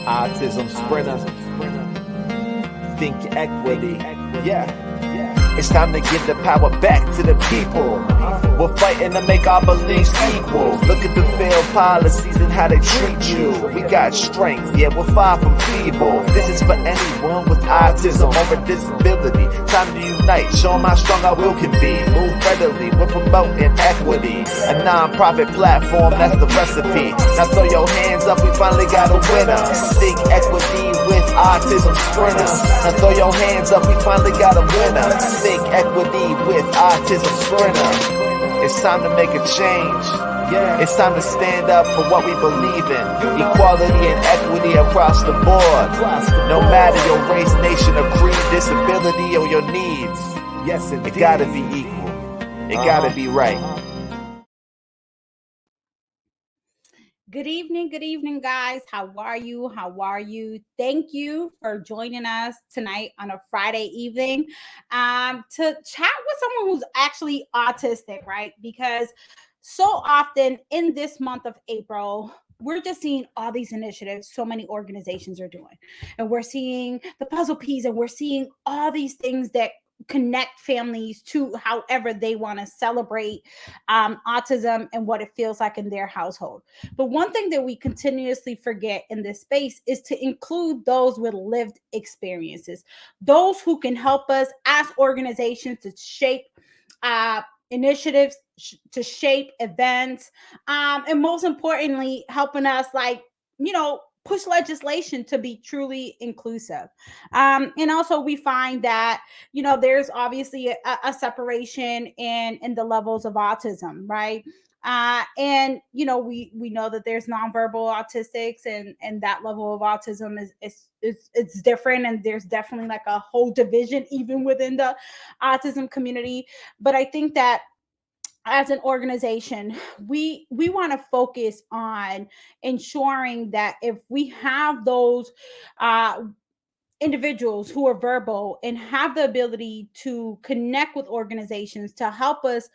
Autism sprinter, think equity, yeah. It's time to give the power back to the people. We're fighting to make our beliefs equal. Look at the failed policies and how they treat you. We got strength, yeah, we're far from feeble. This is for anyone with autism or a disability. Time to unite, show them how strong our will can be. Move readily, we're promoting equity. A non-profit platform, that's the recipe. Now throw your hands up, we finally got a winner. Think equity with Autism Sprinter. Now throw your hands up, we finally got a winner. Think equity with Autism Sprinter. It's time to make a change. It's time to stand up for what we believe in. Equality and equity across the board. No matter your race, nation, or creed, disability, or your needs. Yes, it gotta be equal. It gotta be right. Good evening, guys. How are you? Thank you for joining us tonight on a Friday evening to chat with someone who's actually autistic, right? Because so often in this month of April, we're just seeing all these initiatives so many organizations are doing. And we're seeing the puzzle piece and we're seeing all these things that connect families to however they want to celebrate autism and what it feels like in their household. But one thing that we continuously forget in this space is to include those with lived experiences, those who can help us as organizations to shape initiatives, to shape events, and most importantly, helping us push legislation to be truly inclusive. And also we find that, there's obviously a separation in the levels of autism, right? And we know that there's nonverbal autistics, and that level of autism is different, and there's definitely like a whole division even within the autism community. But I think that as an organization, we want to focus on ensuring that if we have those individuals who are verbal and have the ability to connect with organizations to help us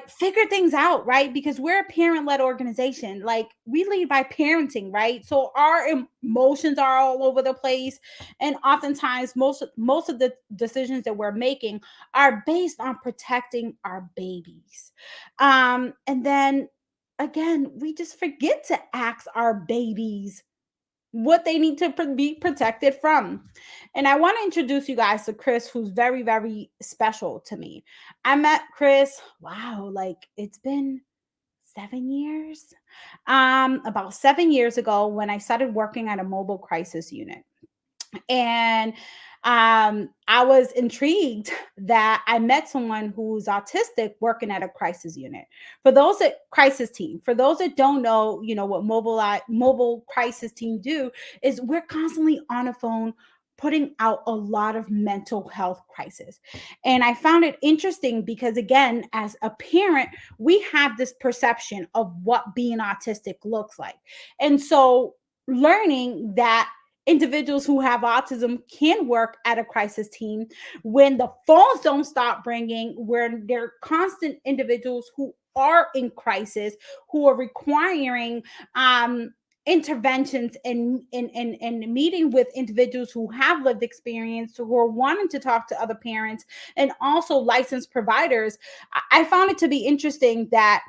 figure things out, right? Because we're a parent-led organization. We lead by parenting, right? So our emotions are all over the place, and oftentimes most of the decisions that we're making are based on protecting our babies. And then again, we just forget to ask our babies what they need to be protected from. And I want to introduce you guys to Chris, who's very, very special to me. I met Chris, it's been 7 years. About 7 years ago when I started working at a mobile crisis unit. And I was intrigued that I met someone who's autistic working at a crisis unit. For those that don't know, what mobile crisis team do is we're constantly on a phone putting out a lot of mental health crisis. And I found it interesting because, again, as a parent, we have this perception of what being autistic looks like. And so learning that individuals who have autism can work at a crisis team when the phones don't stop ringing, where there are constant individuals who are in crisis, who are requiring interventions and meeting with individuals who have lived experience, who are wanting to talk to other parents, and also licensed providers. I found it to be interesting that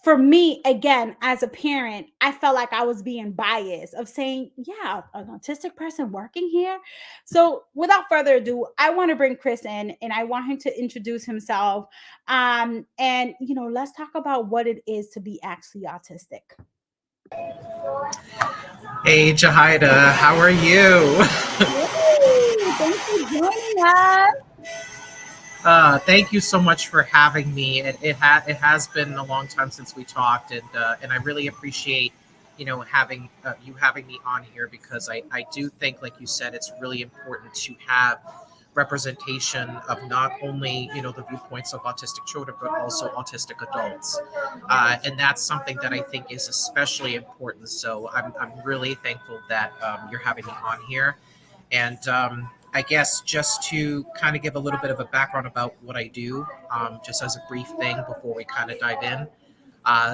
for me, again, as a parent, I felt like I was being biased of saying, yeah, an autistic person working here. So without further ado, I want to bring Chris in, and I want him to introduce himself. And, let's talk about what it is to be actually autistic. Hey, Jahida, how are you? Hey, thanks for joining us. Thank you so much for having me. It has been a long time since we talked, and I really appreciate having you having me on here, because I do think, like you said, it's really important to have representation of not only the viewpoints of autistic children, but also autistic adults, and that's something that I think is especially important. So I'm really thankful that you're having me on here. And I guess just to kind of give a little bit of a background about what I do, just as a brief thing before we kind of dive in.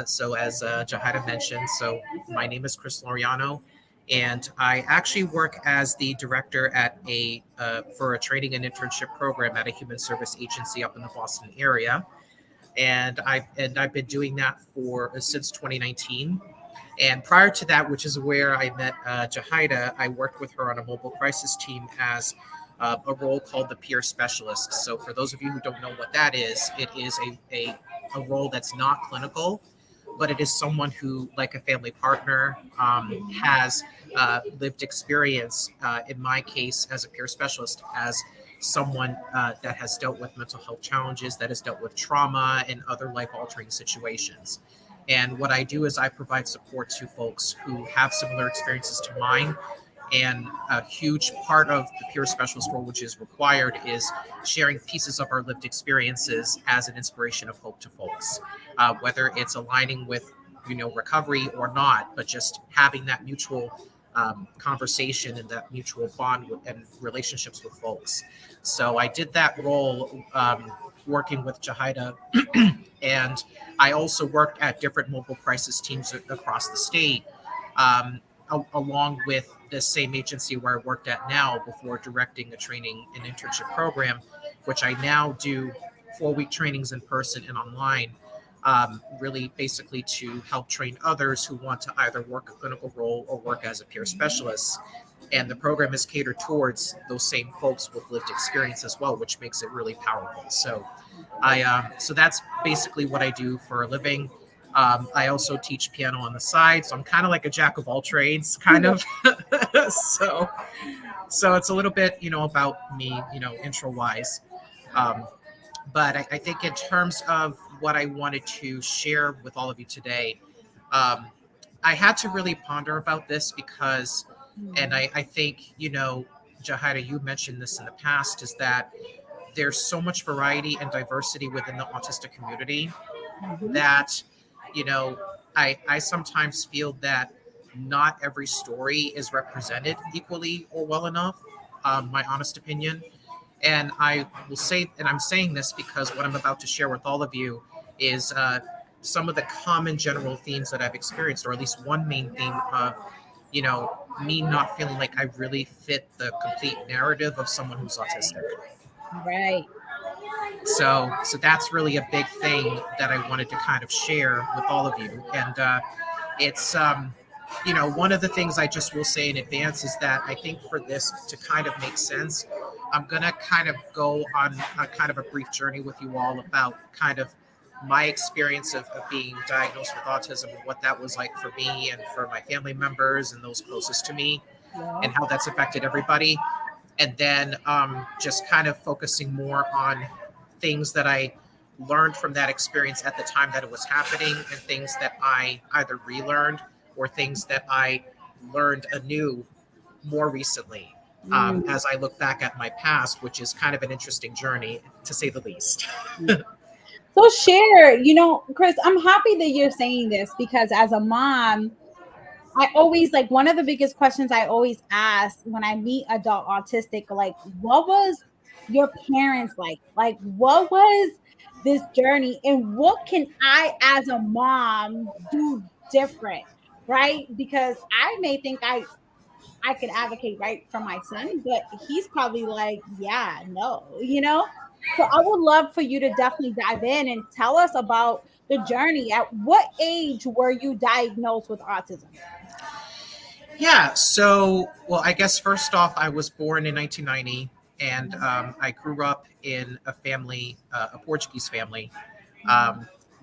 So as Jahida mentioned, so my name is Chris Loriano, And I actually work as the director at for a training and internship program at a human service agency up in the Boston area. And I've been doing that for since 2019. And prior to that, which is where I met Jahida, I worked with her on a mobile crisis team as a role called the peer specialist. So for those of you who don't know what that is, it is a role that's not clinical, but it is someone who, like a family partner, has lived experience, in my case, as a peer specialist, as someone that has dealt with mental health challenges, that has dealt with trauma and other life altering situations. And what I do is I provide support to folks who have similar experiences to mine. And a huge part of the peer specialist role, which is required, is sharing pieces of our lived experiences as an inspiration of hope to folks, whether it's aligning with, recovery or not, but just having that mutual conversation and that mutual bond and relationships with folks. So I did that role working with Jahida, and I also worked at different mobile crisis teams across the state, along with the same agency where I worked at now before directing a training and internship program, which I now do 4-week trainings in person and online, really basically to help train others who want to either work a clinical role or work as a peer specialist. And the program is catered towards those same folks with lived experience as well, which makes it really powerful. So that's basically what I do for a living. I also teach piano on the side, so I'm kind of like a jack of all trades, kind of. so it's a little bit, about me, intro wise. But I think in terms of what I wanted to share with all of you today, I had to really ponder about this because, and I think, Jahida, you mentioned this in the past, is that there's so much variety and diversity within the autistic community that, I sometimes feel that not every story is represented equally or well enough, my honest opinion. And I will say, and I'm saying this because what I'm about to share with all of you is some of the common general themes that I've experienced, or at least one main theme of, me not feeling like I really fit the complete narrative of someone who's autistic. Right. So that's really a big thing that I wanted to kind of share with all of you. And it's, one of the things I just will say in advance is that I think for this to kind of make sense, I'm going to kind of go on a kind of a brief journey with you all about kind of my experience of being diagnosed with autism and what that was like for me and for my family members and those closest to me, and how that's affected everybody. And then just kind of focusing more on things that I learned from that experience at the time that it was happening, and things that I either relearned or things that I learned anew more recently, as I look back at my past, which is kind of an interesting journey, to say the least. So share, Chris, I'm happy that you're saying this because as a mom, I always like one of the biggest questions I always ask when I meet adult autistic, like, what was your parents like? Like, what was this journey? And what can I, as a mom, do different? Right? Because I may think I could advocate right for my son, but he's probably like, yeah, no. So I would love for you to definitely dive in and tell us about the journey. At what age were you diagnosed with autism? Yeah. So, well, I guess first off, I was born in 1990, and I grew up in a family, a Portuguese family,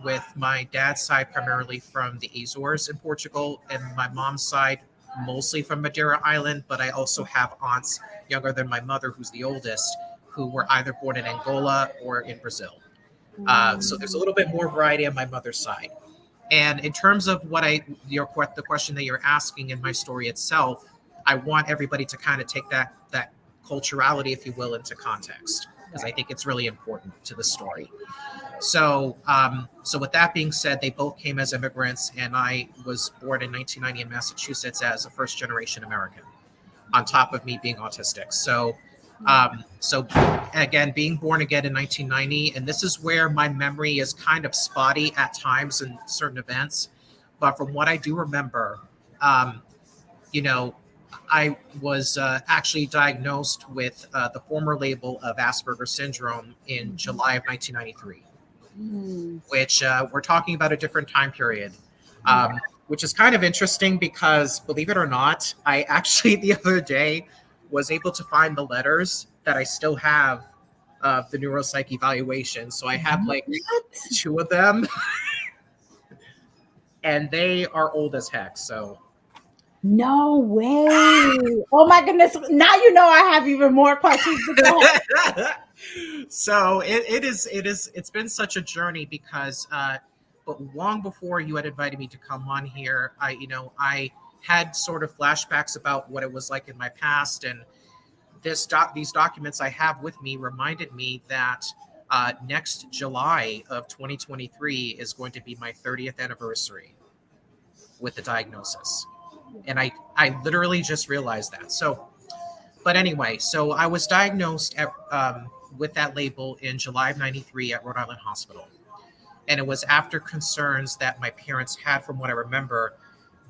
with my dad's side primarily from the Azores in Portugal, and my mom's side mostly from Madeira Island. But I also have aunts younger than my mother, who's the oldest, who were either born in Angola or in Brazil. So there's a little bit more variety on my mother's side. And in terms of the question that you're asking in my story itself, I want everybody to kind of take that culturality, if you will, into context, because I think it's really important to the story. So with that being said, they both came as immigrants, and I was born in 1990 in Massachusetts as a first generation American, on top of me being autistic. So again, being born again in 1990, and this is where my memory is kind of spotty at times in certain events. But from what I do remember, you know, I was actually diagnosed with the former label of Asperger's syndrome in July of 1993, Mm. which we're talking about a different time period, Yeah. which is kind of interesting because, believe it or not, I actually the other day was able to find the letters that I still have of the neuropsych evaluation. So I have like What? 2 of them, and they are old as heck. So No way. Oh my goodness. Now you know I have even more questions. so it's been such a journey because but long before you had invited me to come on here, I had sort of flashbacks about what it was like in my past, and these documents I have with me reminded me that next July of 2023 is going to be my 30th anniversary with the diagnosis, and I literally just realized that. So but anyway, so I was diagnosed with that label in July of 93 at Rhode Island Hospital. And it was after concerns that my parents had, from what I remember,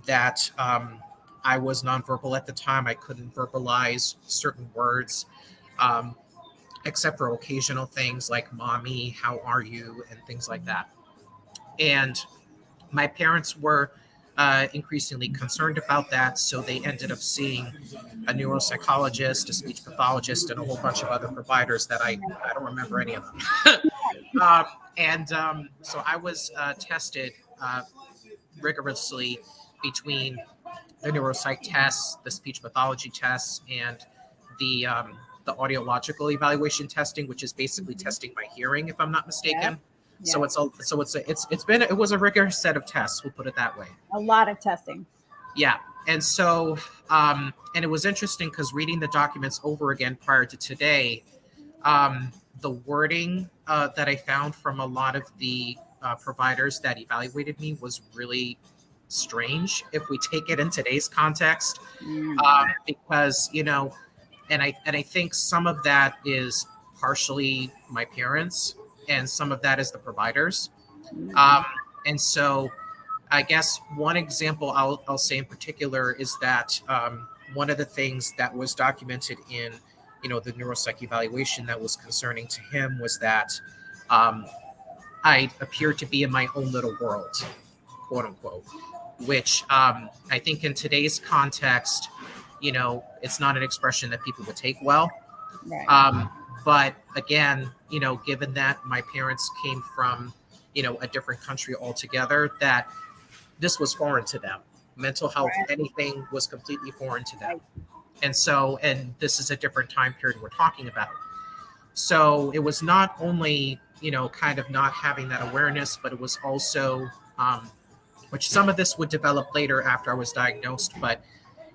that I was nonverbal at the time. I couldn't verbalize certain words, um, except for occasional things like mommy, how are you, and things like that. And my parents were increasingly concerned about that. So they ended up seeing a neuropsychologist, a speech pathologist, and a whole bunch of other providers that I don't remember any of them. So I was tested rigorously between the neuropsych tests, the speech pathology tests, and the audiological evaluation testing, which is basically testing my hearing, if I'm not mistaken. Yeah. So it was a rigorous set of tests. We'll put it that way. A lot of testing. Yeah. And so, and it was interesting because reading the documents over again prior to today, the wording that I found from a lot of the providers that evaluated me was really strange if we take it in today's context, because, and I think some of that is partially my parents and some of that is the providers. And so I guess one example I'll say in particular is that one of the things that was documented in, the neuropsych evaluation that was concerning to him was that I appeared to be in my own little world, quote unquote, which I think in today's context, it's not an expression that people would take well. Right. But again, given that my parents came from, a different country altogether, that this was foreign to them. Mental health, anything was completely foreign to them. And this is a different time period we're talking about. So it was not only, kind of not having that awareness, but it was also, which some of this would develop later after I was diagnosed. But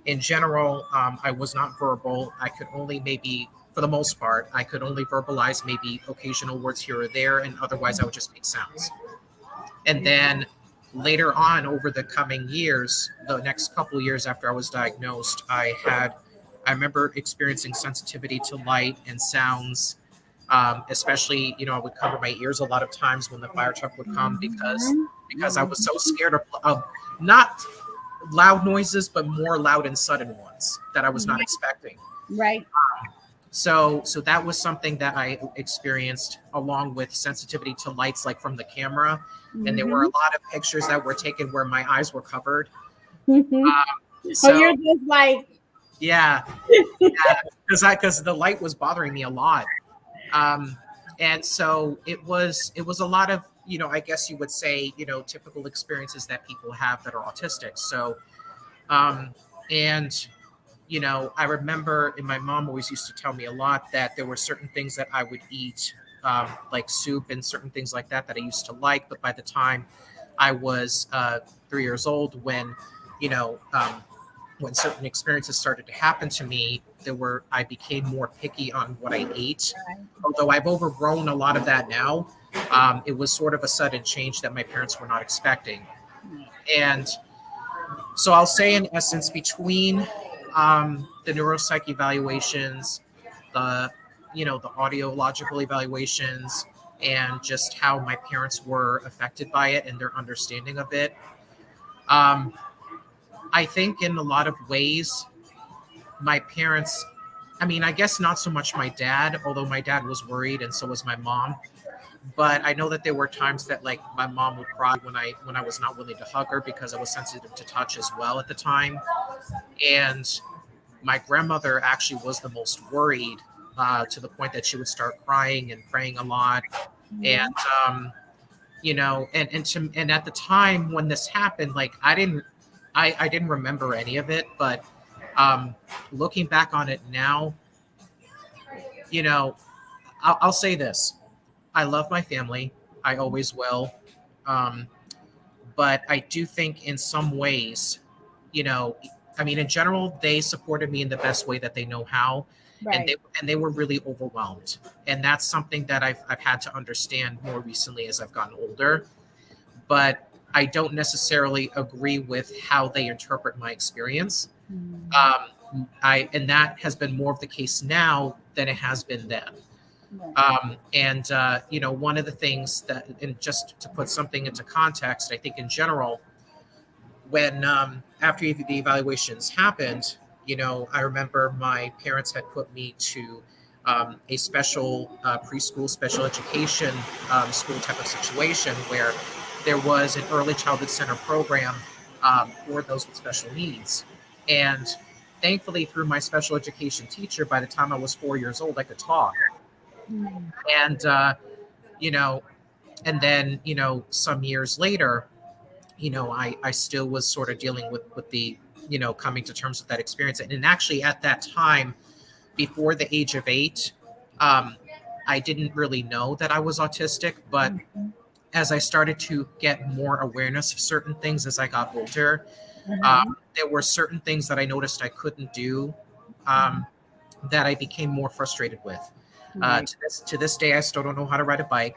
in general, I was not verbal. I could only maybe, for the most part, I could only verbalize maybe occasional words here or there, and otherwise I would just make sounds. And then later on, over the coming years, the next couple of years after I was diagnosed, I remember experiencing sensitivity to light and sounds, especially, I would cover my ears a lot of times when the fire truck would come because I was so scared of not loud noises, but more loud and sudden ones that I was not expecting. Right. So that was something that I experienced, along with sensitivity to lights, like from the camera. And there were a lot of pictures that were taken where my eyes were covered. So you're just like, yeah, because the light was bothering me a lot. And so it was a lot of, I guess you would say, typical experiences that people have that are autistic. So, and I remember, and my mom always used to tell me a lot that there were certain things that I would eat, like soup and certain things like that I used to like. But by the time I was 3 years old, when certain experiences started to happen to me, I became more picky on what I ate. Although I've overgrown a lot of that now, it was sort of a sudden change that my parents were not expecting. And so I'll say, in essence, between the neuropsych evaluations, the audiological evaluations, and just how my parents were affected by it and their understanding of it, I think in a lot of ways, my parents, I mean, I guess not so much my dad, although my dad was worried and so was my mom. But I know that there were times that like my mom would cry when I was not willing to hug her because I was sensitive to touch as well at the time. And my grandmother actually was the most worried, to the point that she would start crying and praying a lot. Mhm. And and at the time when this happened, like I didn't remember any of it, but um, looking back on it now, you know, I'll say this: I love my family. I always will. Um, but I do think in some ways, you know, I mean, in general, they supported me in the best way that they know how, and Right. they were really overwhelmed, and that's something that I've had to understand more recently as I've gotten older. But I don't necessarily agree with how they interpret my experience. Mhm. I and that has been more of the case now than it has been then. Right. One of the things that, and just to put something into context, I think in general, when after the evaluations happened, I remember my parents had put me to a special preschool special education school type of situation where there was an early childhood center program for those with special needs. And thankfully, through my special education teacher, by the time I was 4 years old, I could talk. Mhm. And, you know, and then, some years later, I still was sort of dealing with the, coming to terms with that experience. And actually, at that time, before the age of 8, um, I didn't really know that I was autistic. But Mhm. as I started to get more awareness of certain things as I got older, Mhm. there were certain things that I noticed I couldn't do, um, that I became more frustrated with. Right. To this day, I still don't know how to ride a bike.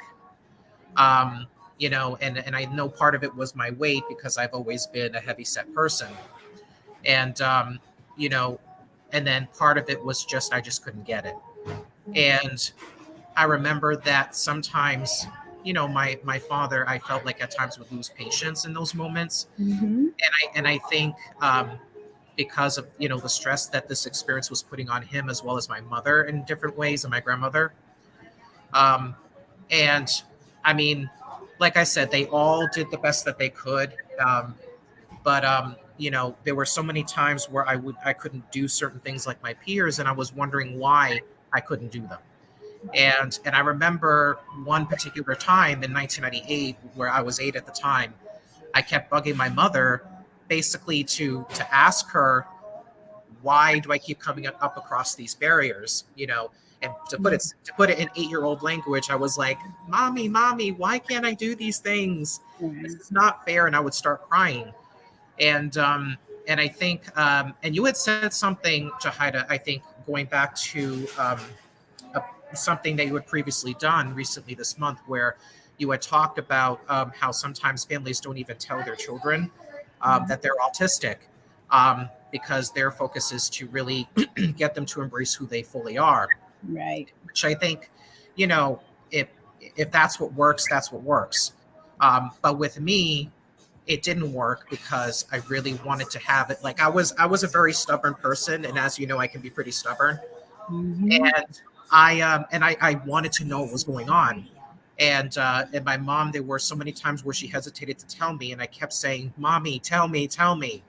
Um, and I know part of it was my weight because I've always been a heavy set person. And, you know, and then part of it was just, I just couldn't get it. And I remember that sometimes, my father, I felt like at times would lose patience in those moments. Mhm. And I think, because of, the stress that this experience was putting on him, as well as my mother in different ways, and my grandmother. Um, and I mean, like I said, they all did the best that they could. But there were so many times where I couldn't do certain things like my peers, and I was wondering why I couldn't do them. And I remember one particular time in 1998, where I was 8 at the time. I kept bugging my mother, basically to ask her, why do I keep coming up across these barriers? And to put it in 8-year-old language, I was like, mommy, why can't I do these things? This Mhm. is not fair. And I would start crying. And I think, and you had said something, Jahida, I think, going back to a, something that you had previously done recently this month, where you had talked about how sometimes families don't even tell their children that they're autistic, because their focus is to really get them to embrace who they fully are. Right. Which I think, you know, if if that's what works, that's what works. But with me, it didn't work because I really wanted to have it. Like I was a very stubborn person, and as you know, I can be pretty stubborn. Mhm. And I wanted to know what was going on. And my mom, there were so many times where she hesitated to tell me, and I kept saying, "Mommy, tell me."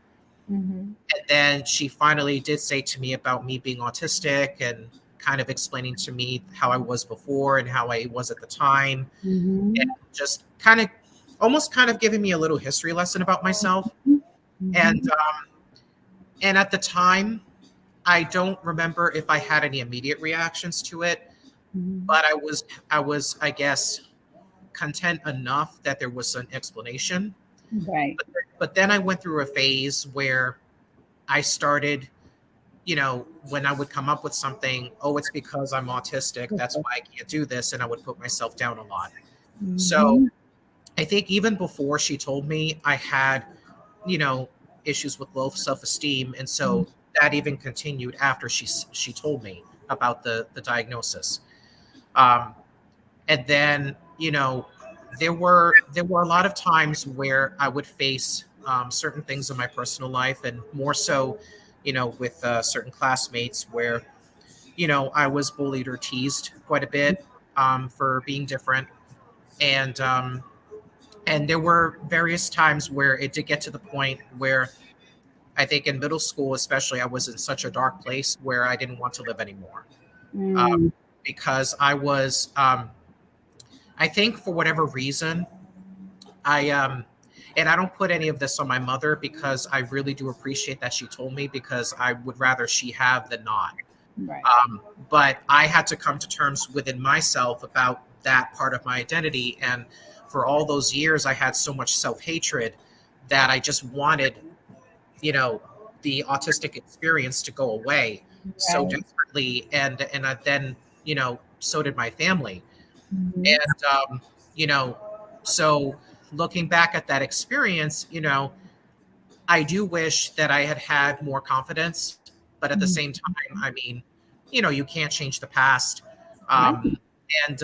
Mhm. And then she finally did say to me about me being autistic, and kind of explaining to me how I was before and how I was at the time, and Mhm. just almost giving me a little history lesson about myself. Mhm. And Mhm. and at the time, I don't remember if I had any immediate reactions to it, Mhm. but I was, I guess, content enough that there was an explanation. Right. But then I went through a phase where I started, when I would come up with something, oh, it's because I'm autistic, that's why I can't do this, and I would put myself down a lot. So Mhm. I think even before she told me, I had, you know, issues with low self-esteem, and so that even continued after she told me about the diagnosis. Um, and then, there were a lot of times where I would face certain things in my personal life, and more so, with certain classmates where, I was bullied or teased quite a bit for being different. And there were various times where it did get to the point where I think in middle school, especially, I was in such a dark place where I didn't want to live anymore. Mm, Because I think for whatever reason, and I don't put any of this on my mother because I really do appreciate that she told me, because I would rather she have than not. right. But I had to come to terms within myself about that part of my identity. And for all those years, I had so much self hatred that I just wanted, you know, the autistic experience to go away so Right. desperately. Then, so did my family. Mhm. And, you know, so looking back at that experience, I do wish that I had had more confidence, but at the Mhm. same time, I mean, you can't change the past. Right. Um, and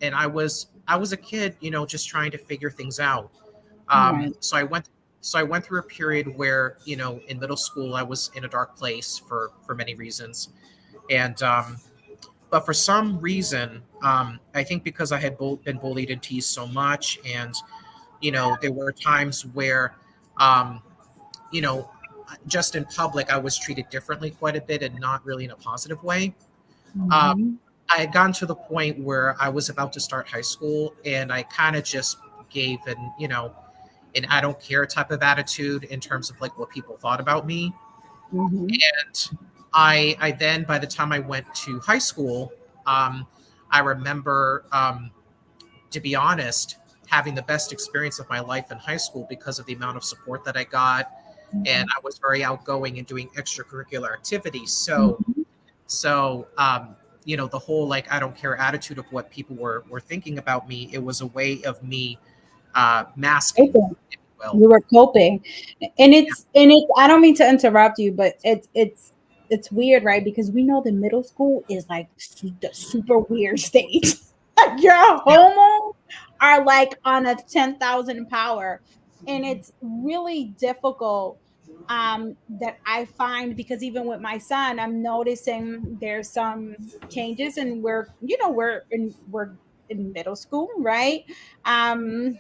and I was a kid, just trying to figure things out. Um, Right. so I went so I went through a period where, in middle school, I was in a dark place for many reasons, and but for some reason, I think because I had been bullied and teased so much, and there were times where, um, you know, just in public, I was treated differently quite a bit, and not really in a positive way. Um, Mhm. I had gotten to the point where I was about to start high school, and I kind of just gave an I don't care type of attitude in terms of like what people thought about me. Mhm. And I then, by the time I went to high school, um, I remember, to be honest, having the best experience of my life in high school because of the amount of support that I got, and I was very outgoing and doing extracurricular activities. Mhm. So the whole like I don't care attitude of what people were thinking about me, it was a way of me masking, Okay. if you will. You were coping, and it's I don't mean to interrupt you, but it's weird, right? Because we know the middle school is like the super weird stage. Your Yeah, hormones are like on a 10,000 power, and it's really difficult. That I find, because even with my son, I'm noticing there's some changes, and we're in middle school, right? Um,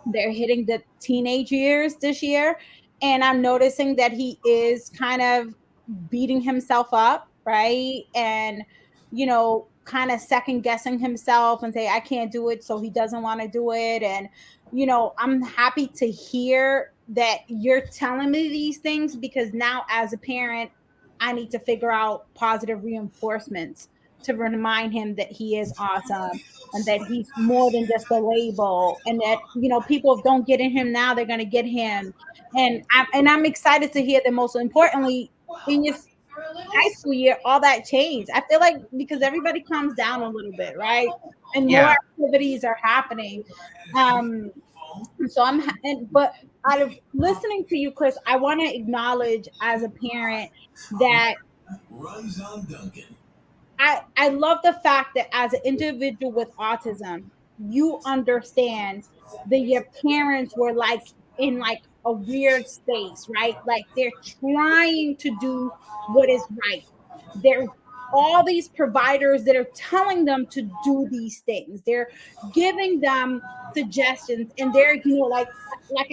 they're hitting the teenage years this year, and I'm noticing that he is kind of beating himself up, right? And kind of second guessing himself and say I can't do it, so he doesn't want to do it. And I'm happy to hear that you're telling me these things, because now as a parent I need to figure out positive reinforcements to remind him that he is awesome, and that he's more than just a label, and that people don't get in him now, they're going to get him. And I'm excited to hear that, most importantly, in your high school year, all that changed. I feel like because everybody calms down a little bit, right? And more yeah, activities are happening. Um, so but out of listening to you, Chris, I want to acknowledge as a parent that I love the fact that as an individual with autism, you understand that your parents were like in like a weird space, right? Like they're trying to do what is right. There's all these providers that are telling them to do these things. They're giving them suggestions, and they're like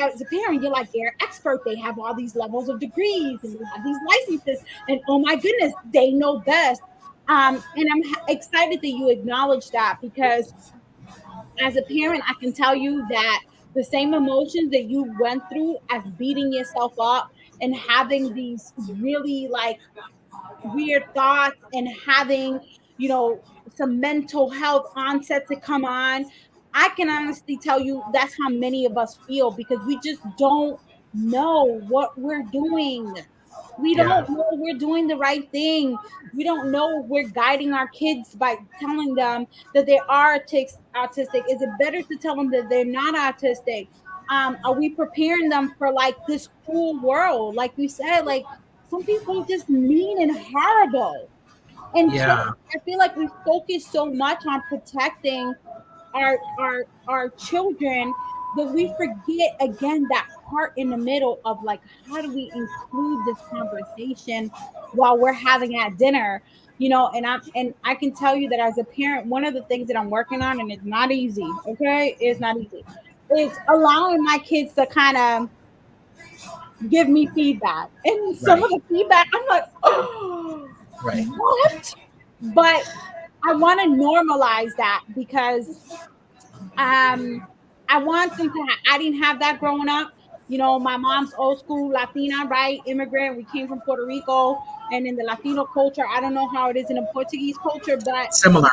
as a parent, you're like they're expert. They have all these levels of degrees, and they have these licenses, and oh my goodness, they know best. And I'm excited that you acknowledge that, because as a parent, I can tell you that the same emotions that you went through as beating yourself up and having these really like weird thoughts, and having, you know, some mental health onsets to come on. I can honestly tell you that's how many of us feel, because we just don't know what we're doing. We yeah, don't know we're doing the right thing. We don't know we're guiding our kids by telling them that they are autistic. Is it better to tell them that they're not autistic? Are we preparing them for like this cruel world? Like you said, like some people are just mean and horrible. And so yeah, I feel like we focus so much on protecting our children, But we forget again that part in the middle of like, how do we include this conversation while we're having at dinner? And I can tell you that as a parent, one of the things that I'm working on, and it's not easy, okay? It's not easy. It's allowing my kids to kind of give me feedback. And some of Right. the feedback, I'm like, oh, Right. what? But I want to normalize that because I want them to I didn't have that growing up. My mom's old school Latina, right? Immigrant. We came from Puerto Rico, and in the Latino culture, I don't know how it is in the Portuguese culture, but Similar.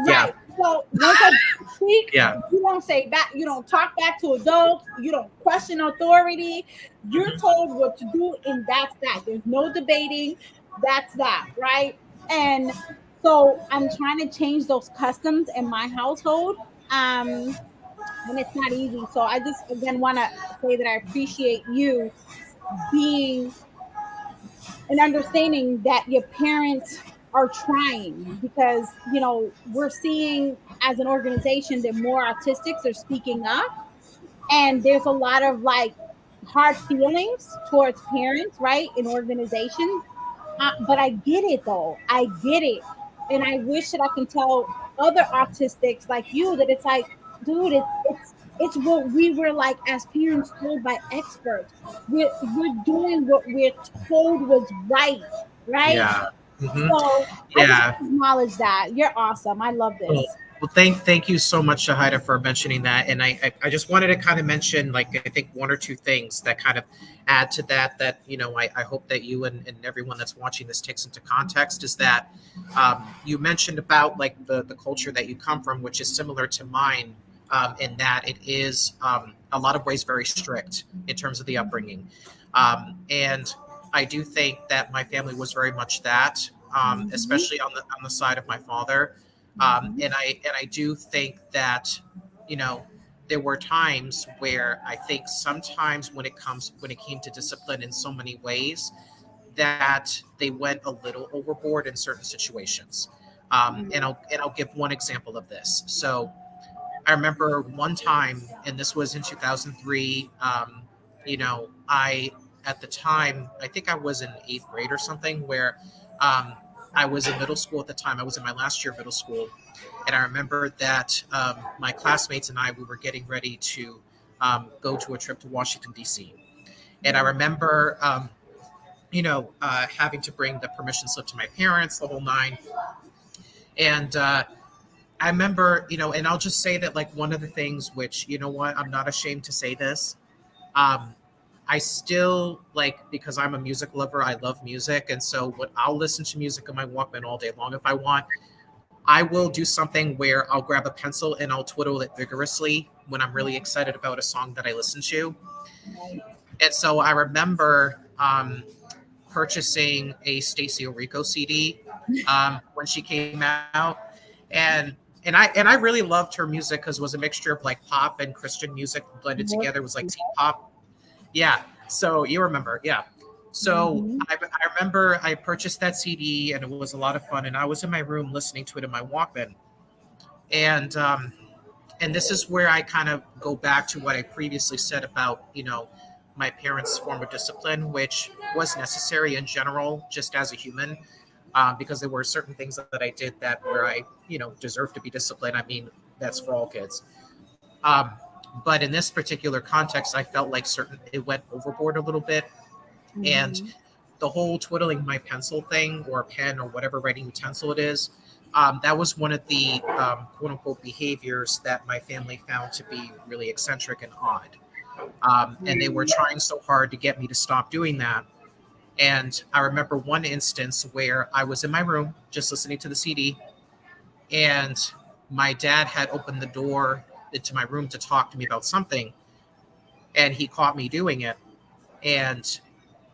Yeah. right. So once I speak, Yeah. you don't say back, you don't talk back to adults, you don't question authority. You're Mhm. told what to do, and that's that. There's no debating. That's that, right? And so I'm trying to change those customs in my household. And it's not easy. So I just again want to say that I appreciate you being and understanding that your parents are trying because we're seeing as an organization that more autistics are speaking up, and there's a lot of like hard feelings towards parents, right, in organizations. But I get it though. I get it. And I wish that I can tell other autistics like you that it's like, dude, it's what we were like as parents told by experts. We're doing what we're told was right, right? Yeah. Hmm. So I just Yeah. acknowledge that. You're awesome. I love Well, this. well, thank you so much, Shahida, for mentioning that. And I just wanted to kind of mention, like, I think one or two things that kind of add to that. That I hope that you and everyone that's watching this takes into context is that you mentioned about like the culture that you come from, which is similar to mine, in that it is a lot of ways very strict in terms of the upbringing, and I do think that my family was very much that, Mhm, especially on the side of my father. mhm, And I do think that you know there were times where I think sometimes when it came to discipline in so many ways that they went a little overboard in certain situations. And I'll give one example of this. So I remember one time, and this was in 2003. I at the time I think I was in eighth grade or something, where um, I was in middle school at the time. I was in my last year of middle school, and I remember that my classmates and I we were getting ready to go to a trip to Washington D.C. And I remember having to bring the permission slip to my parents, the whole nine. And I remember, and I'll just say that like one of the things which, I'm not ashamed to say this. Um, I still like, because I'm a music lover, I love music. And so what I'll listen to music on my Walkman all day long if I want. I will do something where I'll grab a pencil and I'll twiddle it vigorously when I'm really excited about a song that I listen to. right. And so I remember purchasing a Stacey Orico CD when she came out, and and I really loved her music because it was a mixture of like pop and Christian music blended together. It was like teen pop. Yeah. So you remember, yeah. So Mhm, I remember I purchased that CD and it was a lot of fun. And I was in my room listening to it in my Walkman, and this is where I kind of go back to what I previously said about my parents' form of discipline, which was necessary in general, just as a human, because there were certain things that I did that where I deserve to be disciplined. I mean, that's for all kids. Um, but in this particular context, I felt like certain it went overboard a little bit, and mhm, the whole twiddling my pencil thing or pen or whatever writing utensil it is, that was one of the quote unquote behaviors that my family found to be really eccentric and odd. And they were mhm. trying so hard to get me to stop doing that. And I remember one instance where I was in my room just listening to the CD, and my dad had opened the door into my room to talk to me about something, and he caught me doing it. And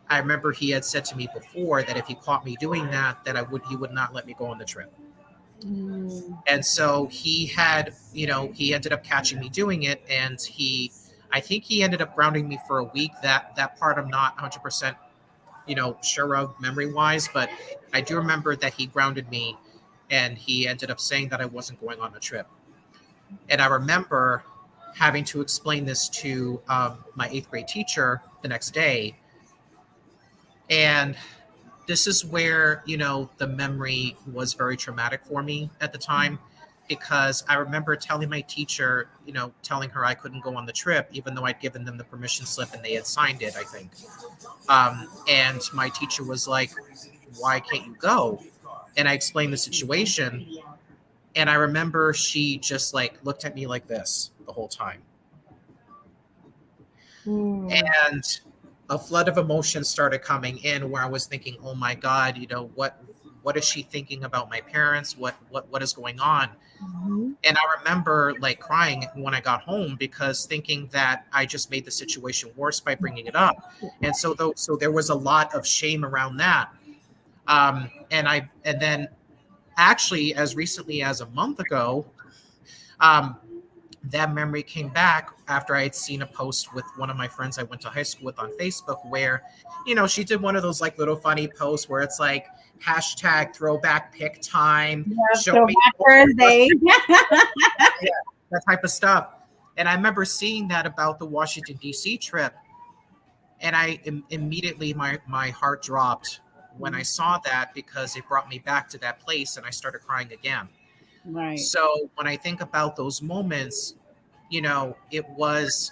I remember he had said to me before that if he caught me doing that, that he would not let me go on the trip. Mm, And so he ended up catching me doing it, and I think he ended up grounding me for a week. That part I'm not 100% sure of memory wise, but I do remember that he grounded me, and he ended up saying that I wasn't going on the trip. And I remember having to explain this to my 8th grade teacher the next day. And this is where, the memory was very traumatic for me at the time, because I remember telling my teacher, telling her I couldn't go on the trip, even though I'd given them the permission slip and they had signed it, I think. And my teacher was like, why can't you go? And I explained the situation. And I remember she just like looked at me like this the whole time. And a flood of emotions started coming in, where I was thinking, oh my God, what is she thinking about my parents? What is going on? And I remember like crying when I got home, because thinking that I just made the situation worse by bringing it up. And so there was a lot of shame around that. And then actually, as recently as a month ago, that memory came back after I had seen a post with one of my friends I went to high school with on Facebook, where, she did one of those like little funny posts where it's like hashtag throwback pick time, show me Thursday. Yeah, that type of stuff. And I remember seeing that about the Washington, D.C. trip. And I immediately, my heart dropped when I saw that, because it brought me back to that place and I started crying again. Right. So when I think about those moments, it was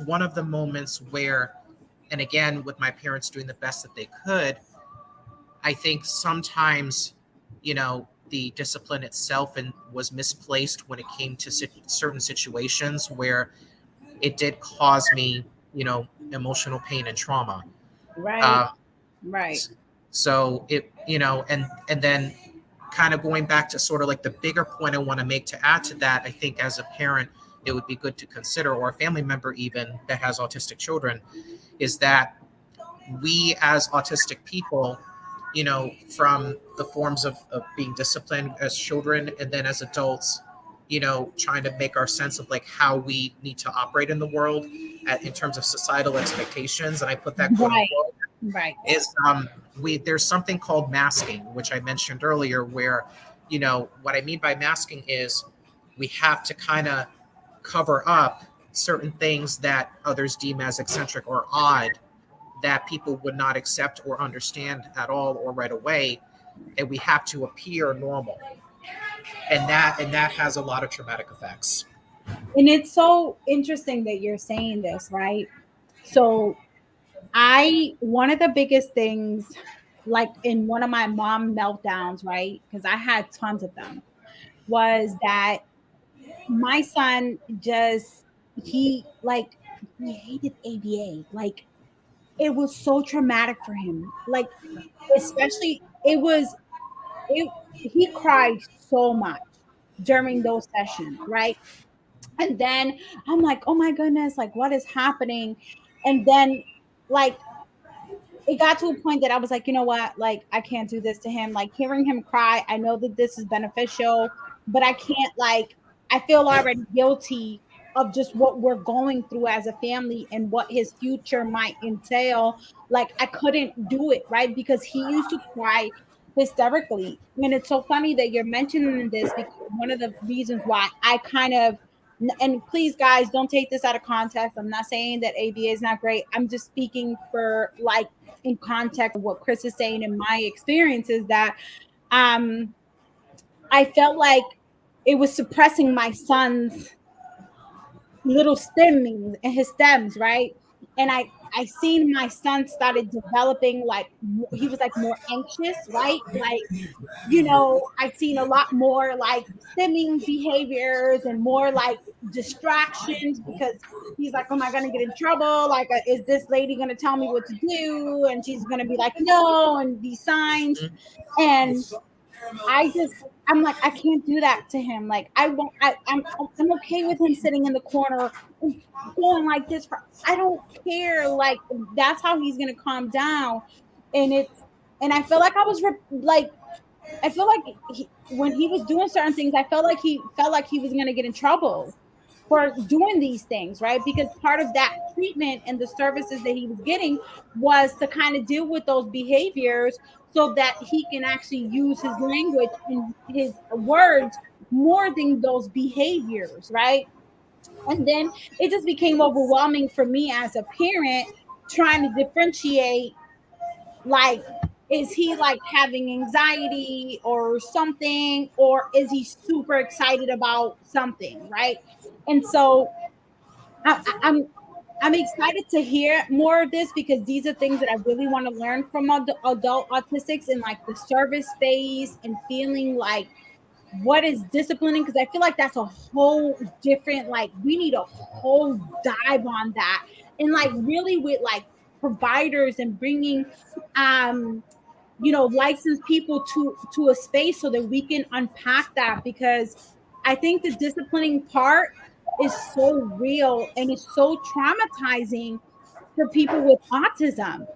one of the moments where, and again, with my parents doing the best that they could, I think sometimes, the discipline itself was misplaced when it came to certain situations where it did cause me, emotional pain and trauma. Right. Right. So it, and then kind of going back to sort of like the bigger point I want to make to add to that, I think as a parent, it would be good to consider, or a family member even that has autistic children, is that we as autistic people, from the forms of being disciplined as children and then as adults, trying to make our sense of like how we need to operate in the world in terms of societal expectations. And I put that quote unquote, is there's something called masking, which I mentioned earlier, where, what I mean by masking is we have to kind of cover up certain things that others deem as eccentric or odd, that people would not accept or understand at all or right away, and we have to appear normal, and that has a lot of traumatic effects. And it's so interesting that you're saying this, right? So one of the biggest things, like in one of my mom meltdowns, right? Because I had tons of them, was that my son he hated ABA. Like, it was so traumatic for him. Like, especially he cried so much during those sessions, right? And then I'm like, oh my goodness, like what is happening? And then like it got to a point that I was like, you know what? Like, I can't do this to him. Like, hearing him cry, I know that this is beneficial, but I can't, like, I feel already guilty of just what we're going through as a family and what his future might entail. Like, I couldn't do it, right? Because he used to cry hysterically. And it's so funny that you're mentioning this, because one of the reasons why I kind of, and please guys, don't take this out of context. I'm not saying that ABA is not great. I'm just speaking for like in context of what Chris is saying. In my experience is that I felt like it was suppressing my son's little stemmings and his stems, right? And I seen my son started developing, like he was like more anxious, right? Like, I've seen a lot more like stimming behaviors and more like distractions, because he's like, am I going to get in trouble? Like, is this lady going to tell me what to do? And she's going to be like, no, and these signs. And I'm like, I can't do that to him. Like, I won't, I'm okay with him sitting in the corner going like this. I don't care. Like, that's how he's going to calm down. And I feel like I feel like when he was doing certain things, I felt like he was going to get in trouble for doing these things, right? Because part of that treatment and the services that he was getting was to kind of deal with those behaviors so that he can actually use his language and his words more than those behaviors, right? And then it just became overwhelming for me as a parent trying to differentiate, like, is he like having anxiety or something, or is he super excited about something, right? And so I'm excited to hear more of this, because these are things that I really want to learn from adult autistics, and like the service phase and feeling like what is disciplining, because I feel like that's a whole different, like we need a whole dive on that, and like really with like providers and bringing licensed people to a space so that we can unpack that, because I think the disciplining part is so real and it's so traumatizing for people with autism.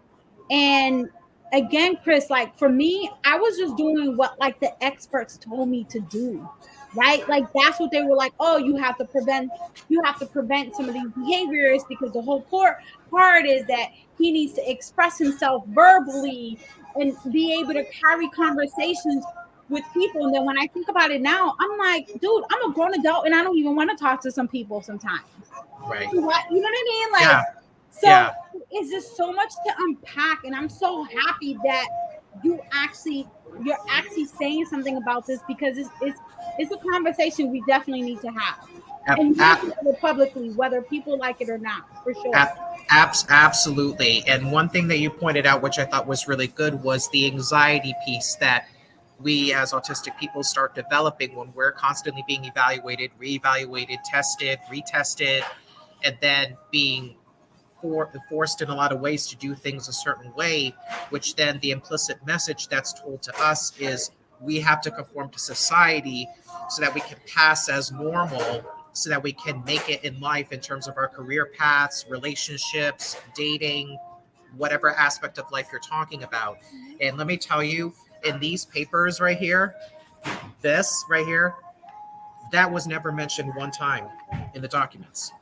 And again, Chris, like for me, I was just doing what like the experts told me to do, right? Like that's what they were like, oh, you have to prevent some of these behaviors, because the whole part is that he needs to express himself verbally and be able to carry conversations with people. And then when I think about it now, I'm like, dude, I'm a grown adult and I don't even want to talk to some people sometimes. Right. What, you know what I mean? Like, Yeah. so Yeah. it's just so much to unpack, and I'm so happy that you're actually saying something about this, because it's a conversation we definitely need to have, Ab- and we need to ab- have it publicly, whether people like it or not, for sure. Absolutely. And one thing that you pointed out, which I thought was really good, was the anxiety piece that we as autistic people start developing when we're constantly being evaluated, reevaluated, tested, retested, and then being forced in a lot of ways to do things a certain way, which then the implicit message that's told to us is we have to conform to society so that we can pass as normal, so that we can make it in life in terms of our career paths, relationships, dating, whatever aspect of life you're talking about. And let me tell you, in these papers right here, this right here, that was never mentioned one time in the documents.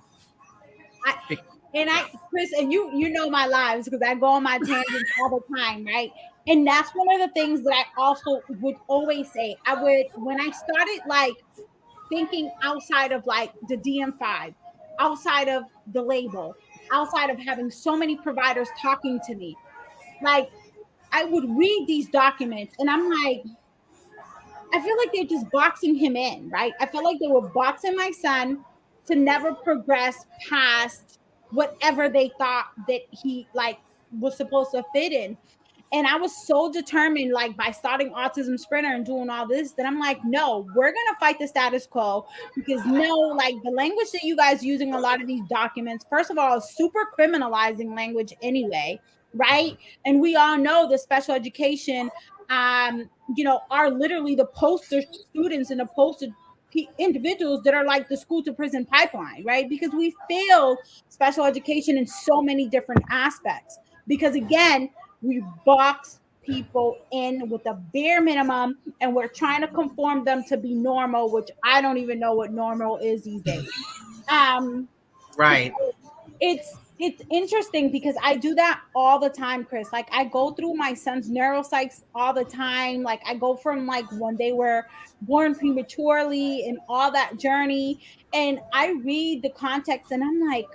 I Be- and yeah. Chris, and you know my lives, because I go on my tangents all the time, right? And that's one of the things that I also would always say. I would, when I started like thinking outside of like the DM5, outside of the label, outside of having so many providers talking to me, like I would read these documents and I'm like, I feel like they're just boxing him in, right? I felt like they were boxing my son to never progress past whatever they thought that he like was supposed to fit in. And I was so determined, like by starting Autism Sprinter and doing all this, that I'm like, no, we're gonna fight the status quo, because no, like the language that you guys using a lot of these documents, first of all, is super criminalizing language anyway, right? And we all know the special education are literally the poster students and the poster individuals that are like the school to prison pipeline, right? Because we fail special education in so many different aspects. Because again, we box people in with a bare minimum and we're trying to conform them to be normal, which I don't even know what normal is these days. Um, Right. it's interesting because I do that all the time, Chris. Like I go through my son's neuropsychs all the time. Like I go from like when they were born prematurely and all that journey, and I read the context and I'm like,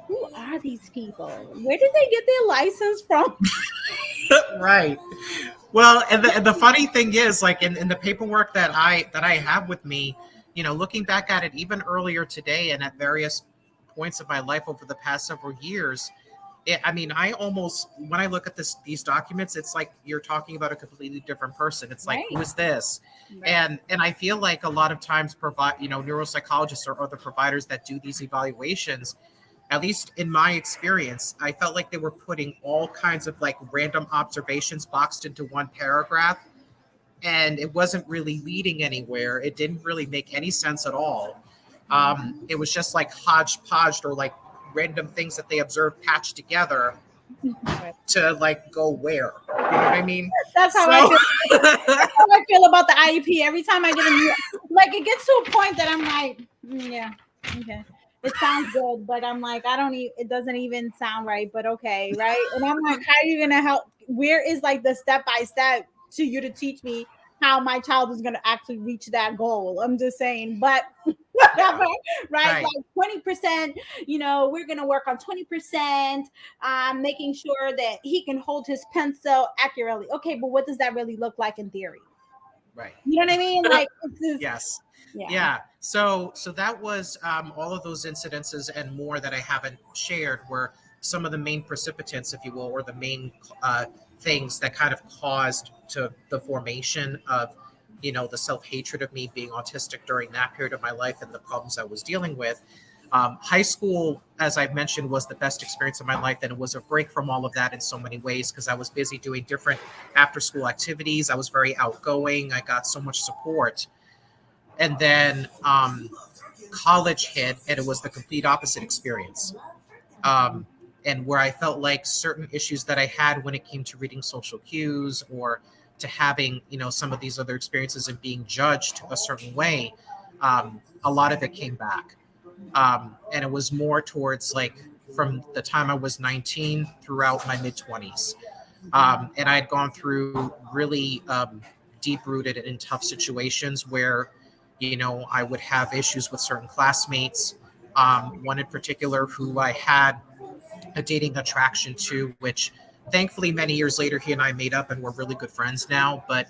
who are these people? Where did they get their license from? Right. Well, and the funny thing is, like in the paperwork that I have with me, looking back at it even earlier today and at various points of my life over the past several years, I mean, I almost, when I look at these documents, it's like you're talking about a completely different person. It's like, Right. who is this? Right. And I feel like a lot of times neuropsychologists or other providers that do these evaluations, at least in my experience, I felt like they were putting all kinds of like random observations boxed into one paragraph, and it wasn't really leading anywhere. It didn't really make any sense at all. It was just like hodgepodge or like random things that they observed patched together Right. to like go where. You know what I mean? That's how I feel. That's how I feel about the IEP. Every time I get a new, like it gets to a point that I'm like, yeah, okay. It sounds good, but I'm like, I don't even, it doesn't even sound right, but okay, right? And I'm like, how are you gonna help? Where is like the step by step to you to teach me how my child is going to actually reach that goal. I'm just saying, but whatever, right? Right. Like 20%, we're going to work on 20%, making sure that he can hold his pencil accurately. Okay, but what does that really look like in theory? Right. You know what I mean? Like, it's just, Yes. yeah. Yeah. So that was all of those incidences and more that I haven't shared were some of the main precipitants, if you will, or the main things that kind of caused to the formation of, the self-hatred of me being autistic during that period of my life and the problems I was dealing with. High school, as I've mentioned, was the best experience of my life, and it was a break from all of that in so many ways because I was busy doing different after-school activities. I was very outgoing. I got so much support. And then college hit, and it was the complete opposite experience. And where I felt like certain issues that I had when it came to reading social cues or to having, some of these other experiences and being judged a certain way, a lot of it came back. And it was more towards like from the time I was 19 throughout my mid 20s. And I had gone through really deep rooted and tough situations where, I would have issues with certain classmates. One in particular who I had a dating attraction to, which thankfully many years later he and I made up and we're really good friends now. But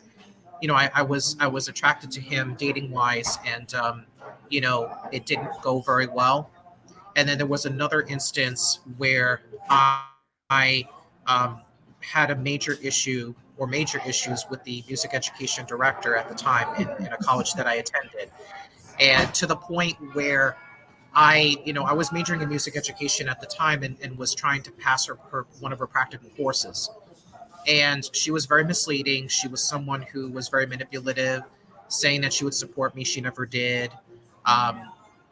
I was attracted to him dating wise, and it didn't go very well. And then there was another instance where I had a major issue or major issues with the music education director at the time in a college that I attended, and to the point where I was majoring in music education at the time and was trying to pass her one of her practical courses. And she was very misleading. She was someone who was very manipulative, saying that she would support me. She never did. Um,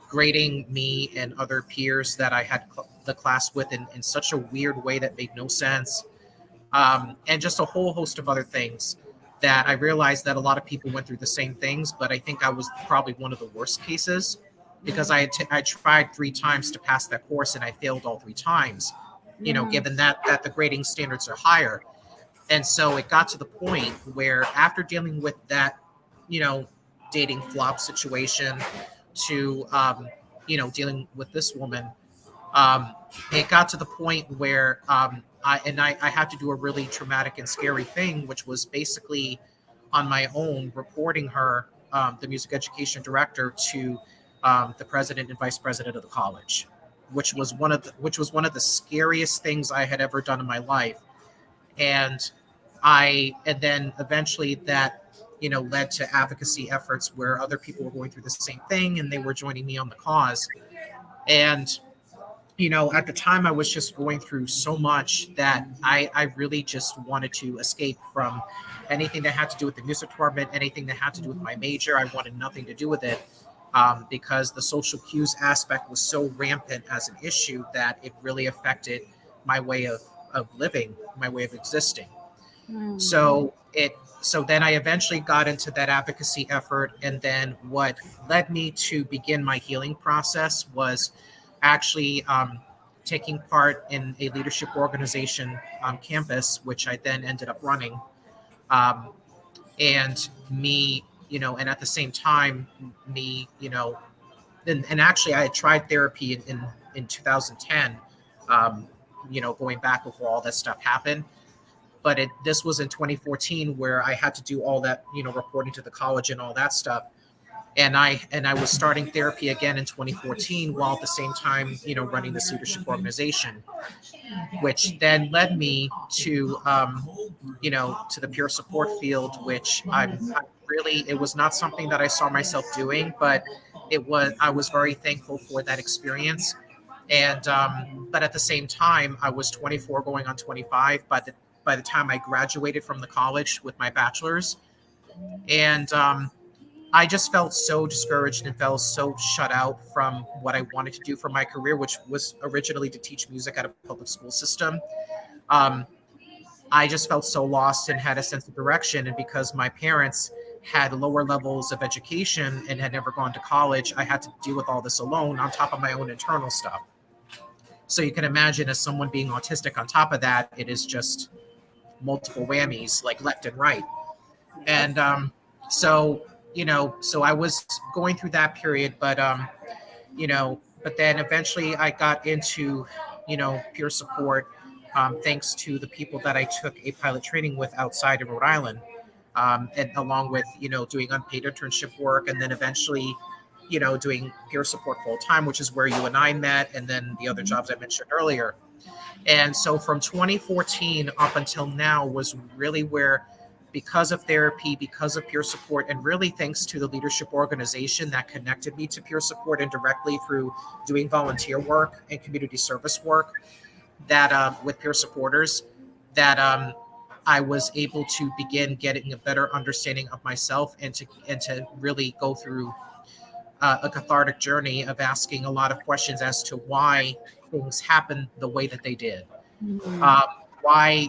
Grading me and other peers that I had the class with in such a weird way that made no sense. And just a whole host of other things that I realized that a lot of people went through the same things, but I think I was probably one of the worst cases because I tried 3 times to pass that course and I failed all 3 times. Given that the grading standards are higher, and so it got to the point where after dealing with that, you know, dating flop situation to dealing with this woman, um, it got to the point where I had to do a really traumatic and scary thing, which was basically on my own reporting her, the music education director, to the president and vice president of the college, which was one of the scariest things I had ever done in my life. And then eventually that led to advocacy efforts where other people were going through the same thing and they were joining me on the cause. And at the time I was just going through so much that I really just wanted to escape from anything that had to do with the music department, anything that had to do with my major. I wanted nothing to do with it, because the social cues aspect was so rampant as an issue that it really affected my way of living, my way of existing. Mm. So then I eventually got into that advocacy effort, and then what led me to begin my healing process was actually taking part in a leadership organization on campus, which I then ended up running. Um, and me, and at the same time, me, and actually I had tried therapy in 2010, going back before all that stuff happened. But this was in 2014 where I had to do all that, reporting to the college and all that stuff. And I was starting therapy again in 2014 while at the same time, running this leadership organization, which then led me to, to the peer support field, which I really, it was not something that I saw myself doing, but I was very thankful for that experience. And, but at the same time, I was 24 going on 25 by the time I graduated from the college with my bachelor's. And, I just felt so discouraged and felt so shut out from what I wanted to do for my career, which was originally to teach music at a public school system. Um, I just felt so lost and had a sense of direction. And because my parents had lower levels of education and had never gone to college, I had to deal with all this alone on top of my own internal stuff. So you can imagine, as someone being autistic on top of that, it is just multiple whammies, like left and right. And So, so I was going through that period, but then eventually I got into, peer support, thanks to the people that I took a pilot training with outside of Rhode Island, and along with, doing unpaid internship work, and then eventually, doing peer support full time, which is where you and I met, and then the other jobs I mentioned earlier. And so from 2014 up until now was really where, because of therapy, because of peer support, and really thanks to the leadership organization that connected me to peer support indirectly through doing volunteer work and community service work, that with peer supporters, that I was able to begin getting a better understanding of myself, and to really go through a cathartic journey of asking a lot of questions as to why things happened the way that they did. Mhm. Um, why,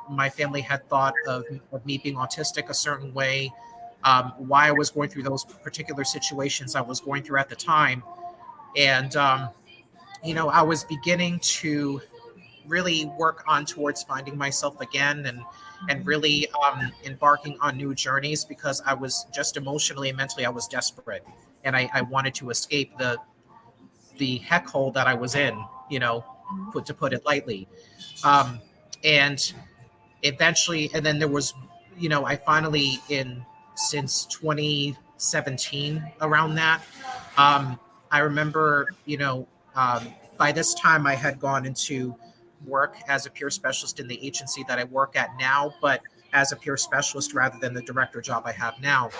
my family had thought of me being autistic a certain way, why I was going through those particular situations I was going through at the time. And, I was beginning to really work on towards finding myself again, and really embarking on new journeys, because I was just emotionally and mentally, I was desperate, and I wanted to escape the heck hole that I was in, to put it lightly. Um, and eventually, and then there was, I finally, in since 2017, around that, I remember, by this time I had gone into work as a peer specialist in the agency that I work at now, but as a peer specialist rather than the director job I have now.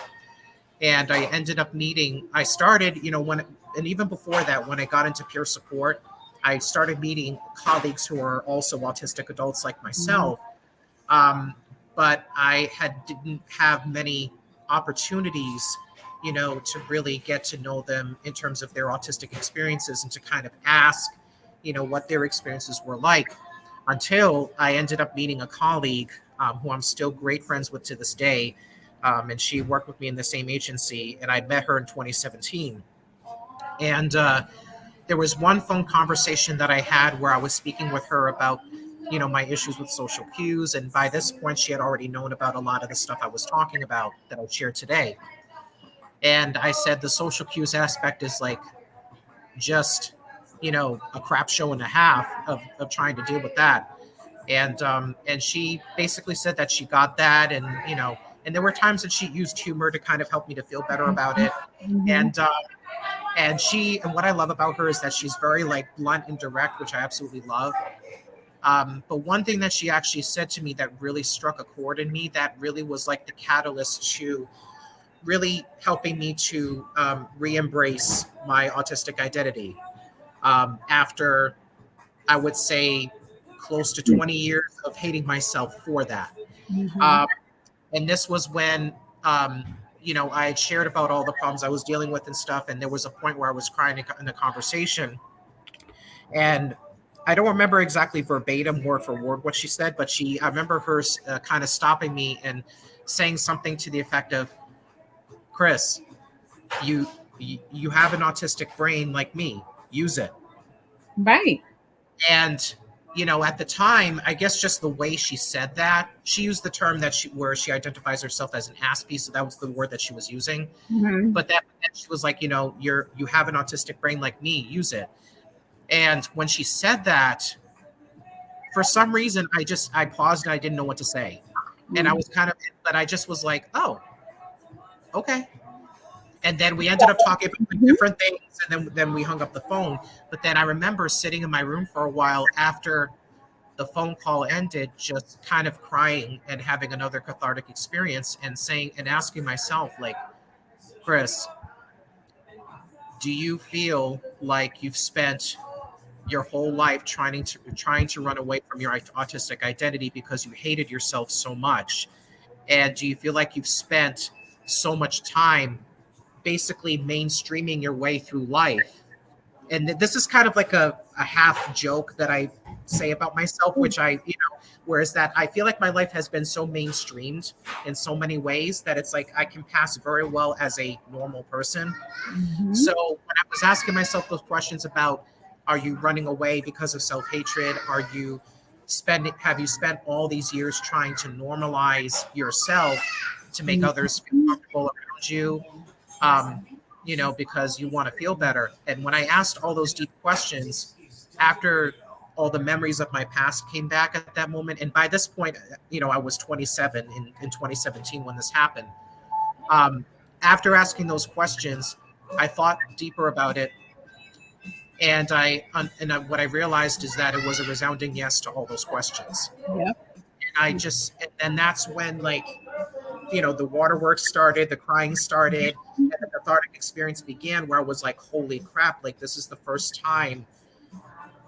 And I ended up meeting, I started, and even before that, when I got into peer support, I started meeting colleagues who are also autistic adults like Mhm. myself. But I didn't have many opportunities, to really get to know them in terms of their autistic experiences, and to kind of ask, what their experiences were like, until I ended up meeting a colleague, who I'm still great friends with to this day. And she worked with me in the same agency, and I met her in 2017. And there was one phone conversation that I had where I was speaking with her about, my issues with social cues. And by this point, she had already known about a lot of the stuff I was talking about that I shared today. And I said the social cues aspect is like just, a crap show and a half of trying to deal with that. And she basically said that she got that, and and there were times that she used humor to kind of help me to feel better about it. Mhm. And what I love about her is that she's very like blunt and direct, which I absolutely love. But one thing that she actually said to me that really struck a chord in me, that really was like the catalyst to really helping me to re-embrace my autistic identity, after, I would say, close to 20 years of hating myself for that. Mhm. Um, and this was when, I had shared about all the problems I was dealing with and stuff. And there was a point where I was crying in the conversation. And I don't remember exactly verbatim, word for word, what she said, but I remember her kind of stopping me and saying something to the effect of, Chris, you have an autistic brain like me. Use it. Right. And at the time, I guess just the way she said that, she used the term where she identifies herself as an Aspie, so that was the word that she was using. Mhm. But that she was like, you have an autistic brain like me. Use it. And when she said that, for some reason, I paused and I didn't know what to say, and I Mhm. was but I just was like, oh, okay. And then we ended up talking about like Mhm. different things, and then we hung up the phone. But then I remember sitting in my room for a while after the phone call ended, just kind of crying and having another cathartic experience, and saying and asking myself, like, Chris, do you feel like you've spent your whole life trying to run away from your autistic identity because you hated yourself so much? And do you feel like you've spent so much time basically mainstreaming your way through life? And this is kind of like a half joke that I say about myself, which whereas that I feel like my life has been so mainstreamed in so many ways that it's like I can pass very well as a normal person. Mhm. So when I was asking myself those questions about, are you running away because of self-hatred? Have you spent all these years trying to normalize yourself to make others feel comfortable around you, um, because you want to feel better. And when I asked all those deep questions, after all the memories of my past came back at that moment, and by this point, I was 27 in 2017 when this happened. Um, After asking those questions, I thought deeper about it, and what I realized is that it was a resounding yes to all those questions. Yeah. And that's when, like, the waterworks started, the crying started, and the cathartic experience began, where I was like, holy crap, like, this is the first time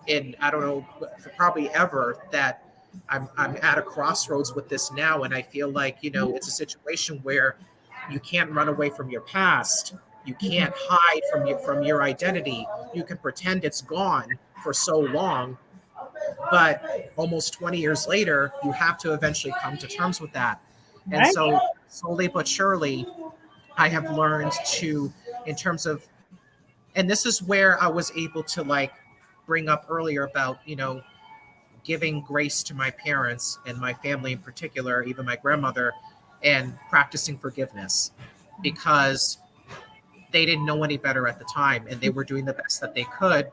in, I don't know, probably ever, that I'm at a crossroads with this now. And I feel like, it's a situation where you can't run away from your past. You can't hide from your identity. You can pretend it's gone for so long, but almost 20 years later, you have to eventually come to terms with that. And Right. so, slowly but surely, I have learned to, in terms of, and this is where I was able to, like, bring up earlier about, giving grace to my parents and my family in particular, even my grandmother, and practicing forgiveness, because they didn't know any better at the time and they were doing the best that they could.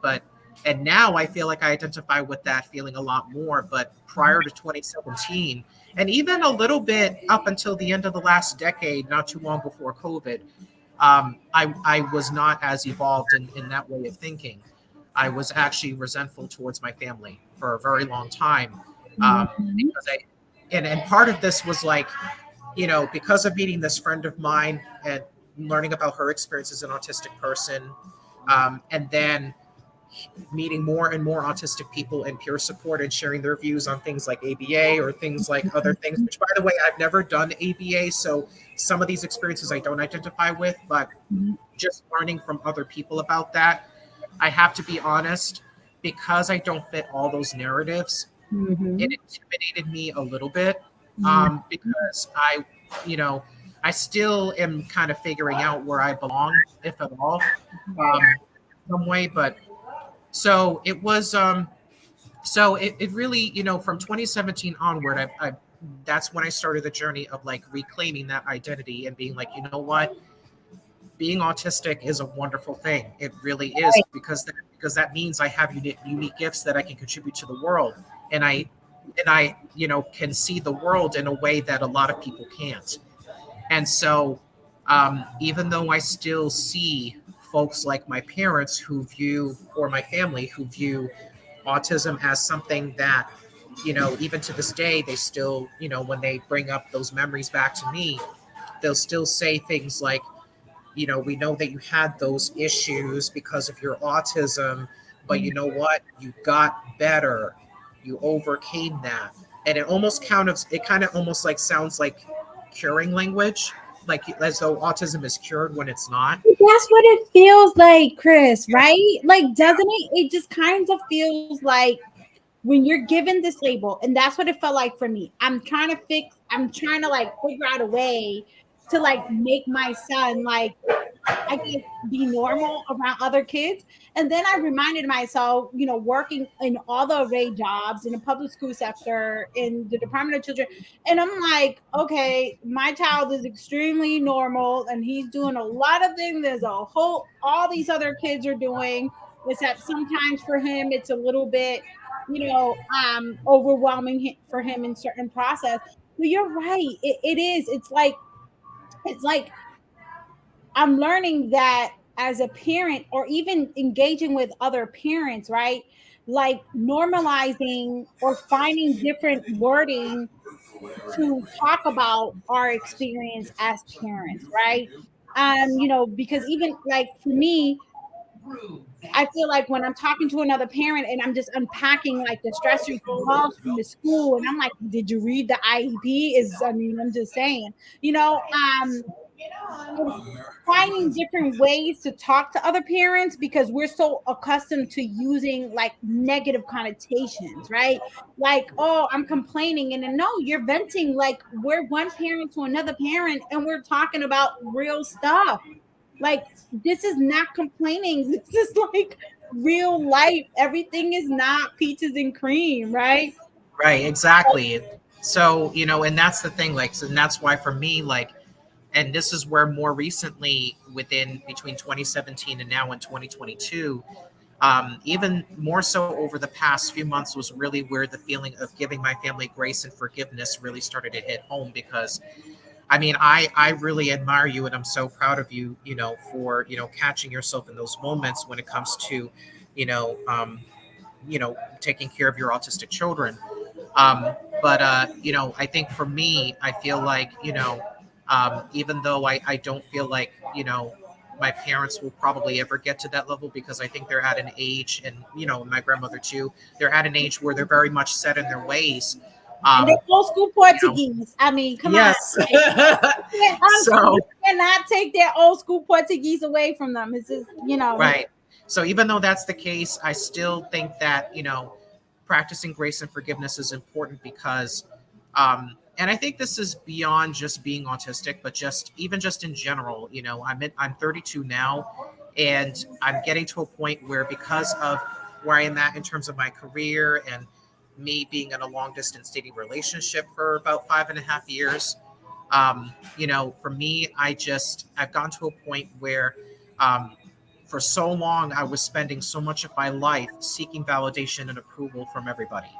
And now I feel like I identify with that feeling a lot more. But prior to 2017, and even a little bit up until the end of the last decade, not too long before COVID, I was not as evolved in that way of thinking. I was actually resentful towards my family for a very long time, Mhm. because and part of this was like, because of meeting this friend of mine and learning about her experience as an autistic person, and then meeting more and more autistic people and peer support and sharing their views on things like ABA or things like other things, which, by the way, I've never done ABA. So some of these experiences I don't identify with, but just learning from other people about that, I have to be honest, because I don't fit all those narratives, it Mhm. intimidated me a little bit, because I still am kind of figuring out where I belong, if at all, some way. But so it was, it really, from 2017 onward, I that's when I started the journey of, like, reclaiming that identity and being like, you know what, being autistic is a wonderful thing. It really is, because that means I have unique gifts that I can contribute to the world, and I can see the world in a way that a lot of people can't. And so, even though I still see folks like my parents or my family who view autism as something that, even to this day, they still, when they bring up those memories back to me, they'll still say things like, we know that you had those issues because of your autism, but you know what? You got better. You overcame that. And it kind of almost like sounds like curing language, like as though autism is cured when it's not. That's what it feels like, Chris, right? Like, doesn't it? It just kind of feels like when you're given this label, and that's what it felt like for me. I'm trying to like figure out a way to like make my son like I guess be normal around other kids. And then I reminded myself, working in all the array jobs in the public school sector, in the Department of Children. And I'm like, okay, my child is extremely normal and he's doing a lot of things. There's all these other kids are doing, except sometimes for him, it's a little bit, overwhelming for him in certain process. But you're right. It is. It's like I'm learning that as a parent or even engaging with other parents, right? Like normalizing or finding different wording to talk about our experience as parents, right? Because even like for me, I feel like when I'm talking to another parent and I'm just unpacking like the stressors involved from the school, and I'm like, did you read the IEP? I'm just saying, you know, um, and finding different ways to talk to other parents because we're so accustomed to using like negative connotations, right? Like, oh, I'm complaining. And then no, you're venting. Like, we're one parent to another parent and we're talking about real stuff. Like, this is not complaining. This is like real life. Everything is not peaches and cream, right? Right, exactly. So, and that's the thing, like, so, and that's why for me, like, And this is where more recently, within between 2017 and now in 2022, even more so over the past few months, was really where the feeling of giving my family grace and forgiveness really started to hit home. Because I mean, I really admire you, and I'm so proud of you, for catching yourself in those moments when it comes to, you know, um, taking care of your autistic children. But I think for me, I feel like even though I don't feel like my parents will probably ever get to that level, because I think they're at an age, and my grandmother too, they're at an age where they're very much set in their ways. And they're Um, old school you know, Portuguese. I mean, come on. yes. Like, I'm sorry, So you cannot take their old school Portuguese away from them. It's just, right. So even though that's the case, I still think that practicing grace and forgiveness is important, because and I think this is beyond just being autistic, but just in general. I'm 32 now, and I'm getting to a point where, because of where I am at in terms of my career, and me being in a long distance dating relationship for about 5.5 years, for me, I've gone to a point where um, for so long I was spending so much of my life seeking validation and approval from everybody,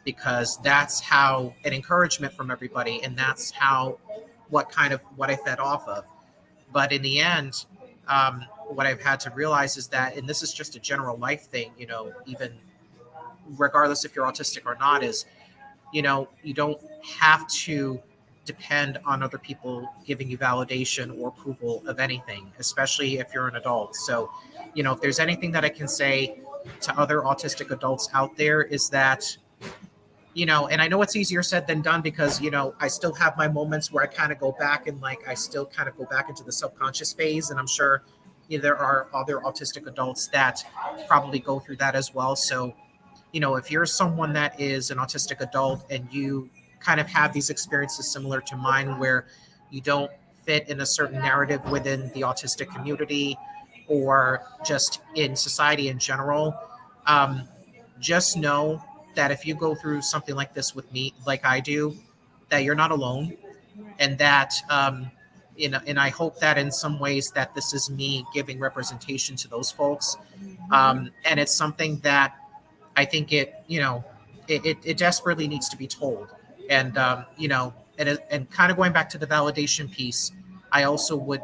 because that's how an encouragement from everybody, and that's how what I fed off of. But in the end, what I've had to realize is that, and this is just a general life thing, even regardless if you're autistic or not, is you don't have to depend on other people giving you validation or approval of anything, especially if you're an adult. So, if there's anything that I can say to other autistic adults out there, is that, and I know it's easier said than done, because, I still have my moments where I kind of go back, and like, I still kind of go back into the subconscious phase. And I'm sure there are other autistic adults that probably go through that as well. So, if you're someone that is an autistic adult, and you kind of have these experiences similar to mine, where you don't fit in a certain narrative within the autistic community, or just in society in general, um, just know that if you go through something like this with me, like I do, that you're not alone. And that, and I hope that in some ways that this is me giving representation to those folks. And it's something that I think it desperately needs to be told. And and kind of going back to the validation piece, I also would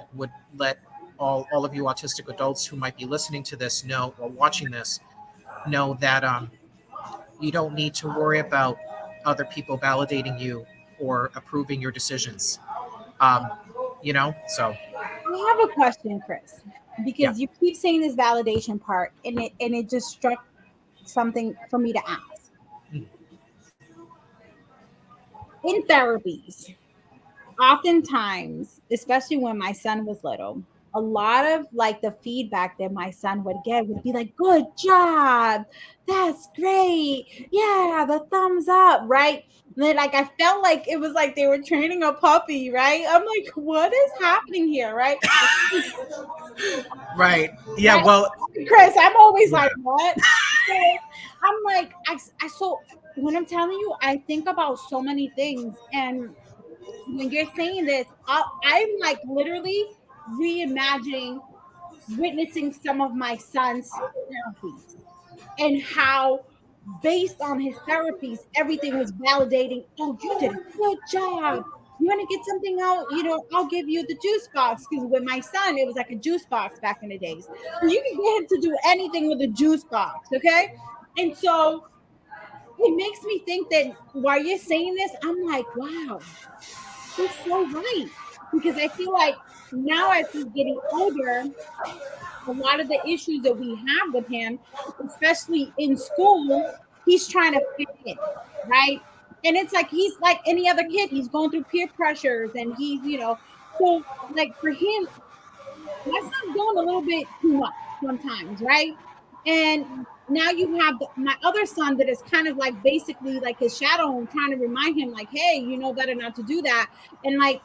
let all of you autistic adults who might be listening to this know, or watching this, know that you don't need to worry about other people validating you or approving your decisions. Um, so I have a question, Chris, yeah. because you keep saying this validation part, and it just struck something for me to ask. In therapies, oftentimes, especially when my son was little, a lot of like the feedback that my son would get would be like, "Good job, that's great, yeah, the thumbs up," right? And then, like, I felt like it was like they were training a puppy, right? I'm like, what is happening here, right? Right. Yeah. Right, Well. Chris, I'm always Yeah. like, what? So I'm like, so when I'm telling you, I think about so many things, and when you're saying this, I'm like literally reimagining witnessing some of my son's therapies, and how, based on his therapies, everything was validating. Oh, you did a good job. You want to get something out? I'll give you the juice box. Because with my son, it was like a juice box back in the days. So you can get him to do anything with a juice box. Okay. And so it makes me think that while you're saying this, I'm like, wow, he's so right. Because I feel like now, as he's getting older, a lot of the issues that we have with him, especially in school, he's trying to fit in, right? And it's like he's like any other kid. He's going through peer pressures, and so like for him, my son's doing a little bit too much sometimes, right? And now you have my other son that is kind of like basically like his shadow, and trying to remind him, like, hey, you know better not to do that. And like,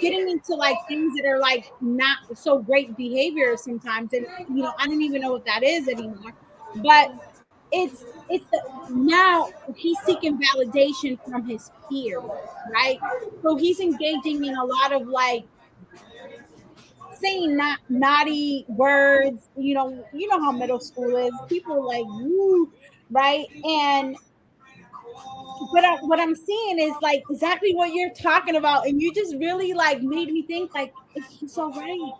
getting into like things that are like not so great behavior sometimes. And I don't even know what that is anymore. But it's the, now he's seeking validation from his peers, right? So he's engaging in a lot of like saying not naughty words. You know how middle school is. People like woo, right? And what I'm seeing is like exactly what you're talking about, and you just really like made me think like he's so right,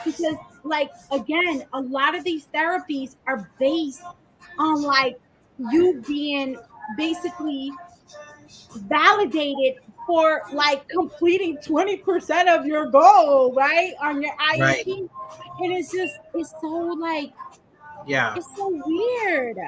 because like again, a lot of these therapies are based on like you being basically validated for like completing 20% of your goal, right? On your Right. IEP. And it's just it's so like Yeah. it's so weird.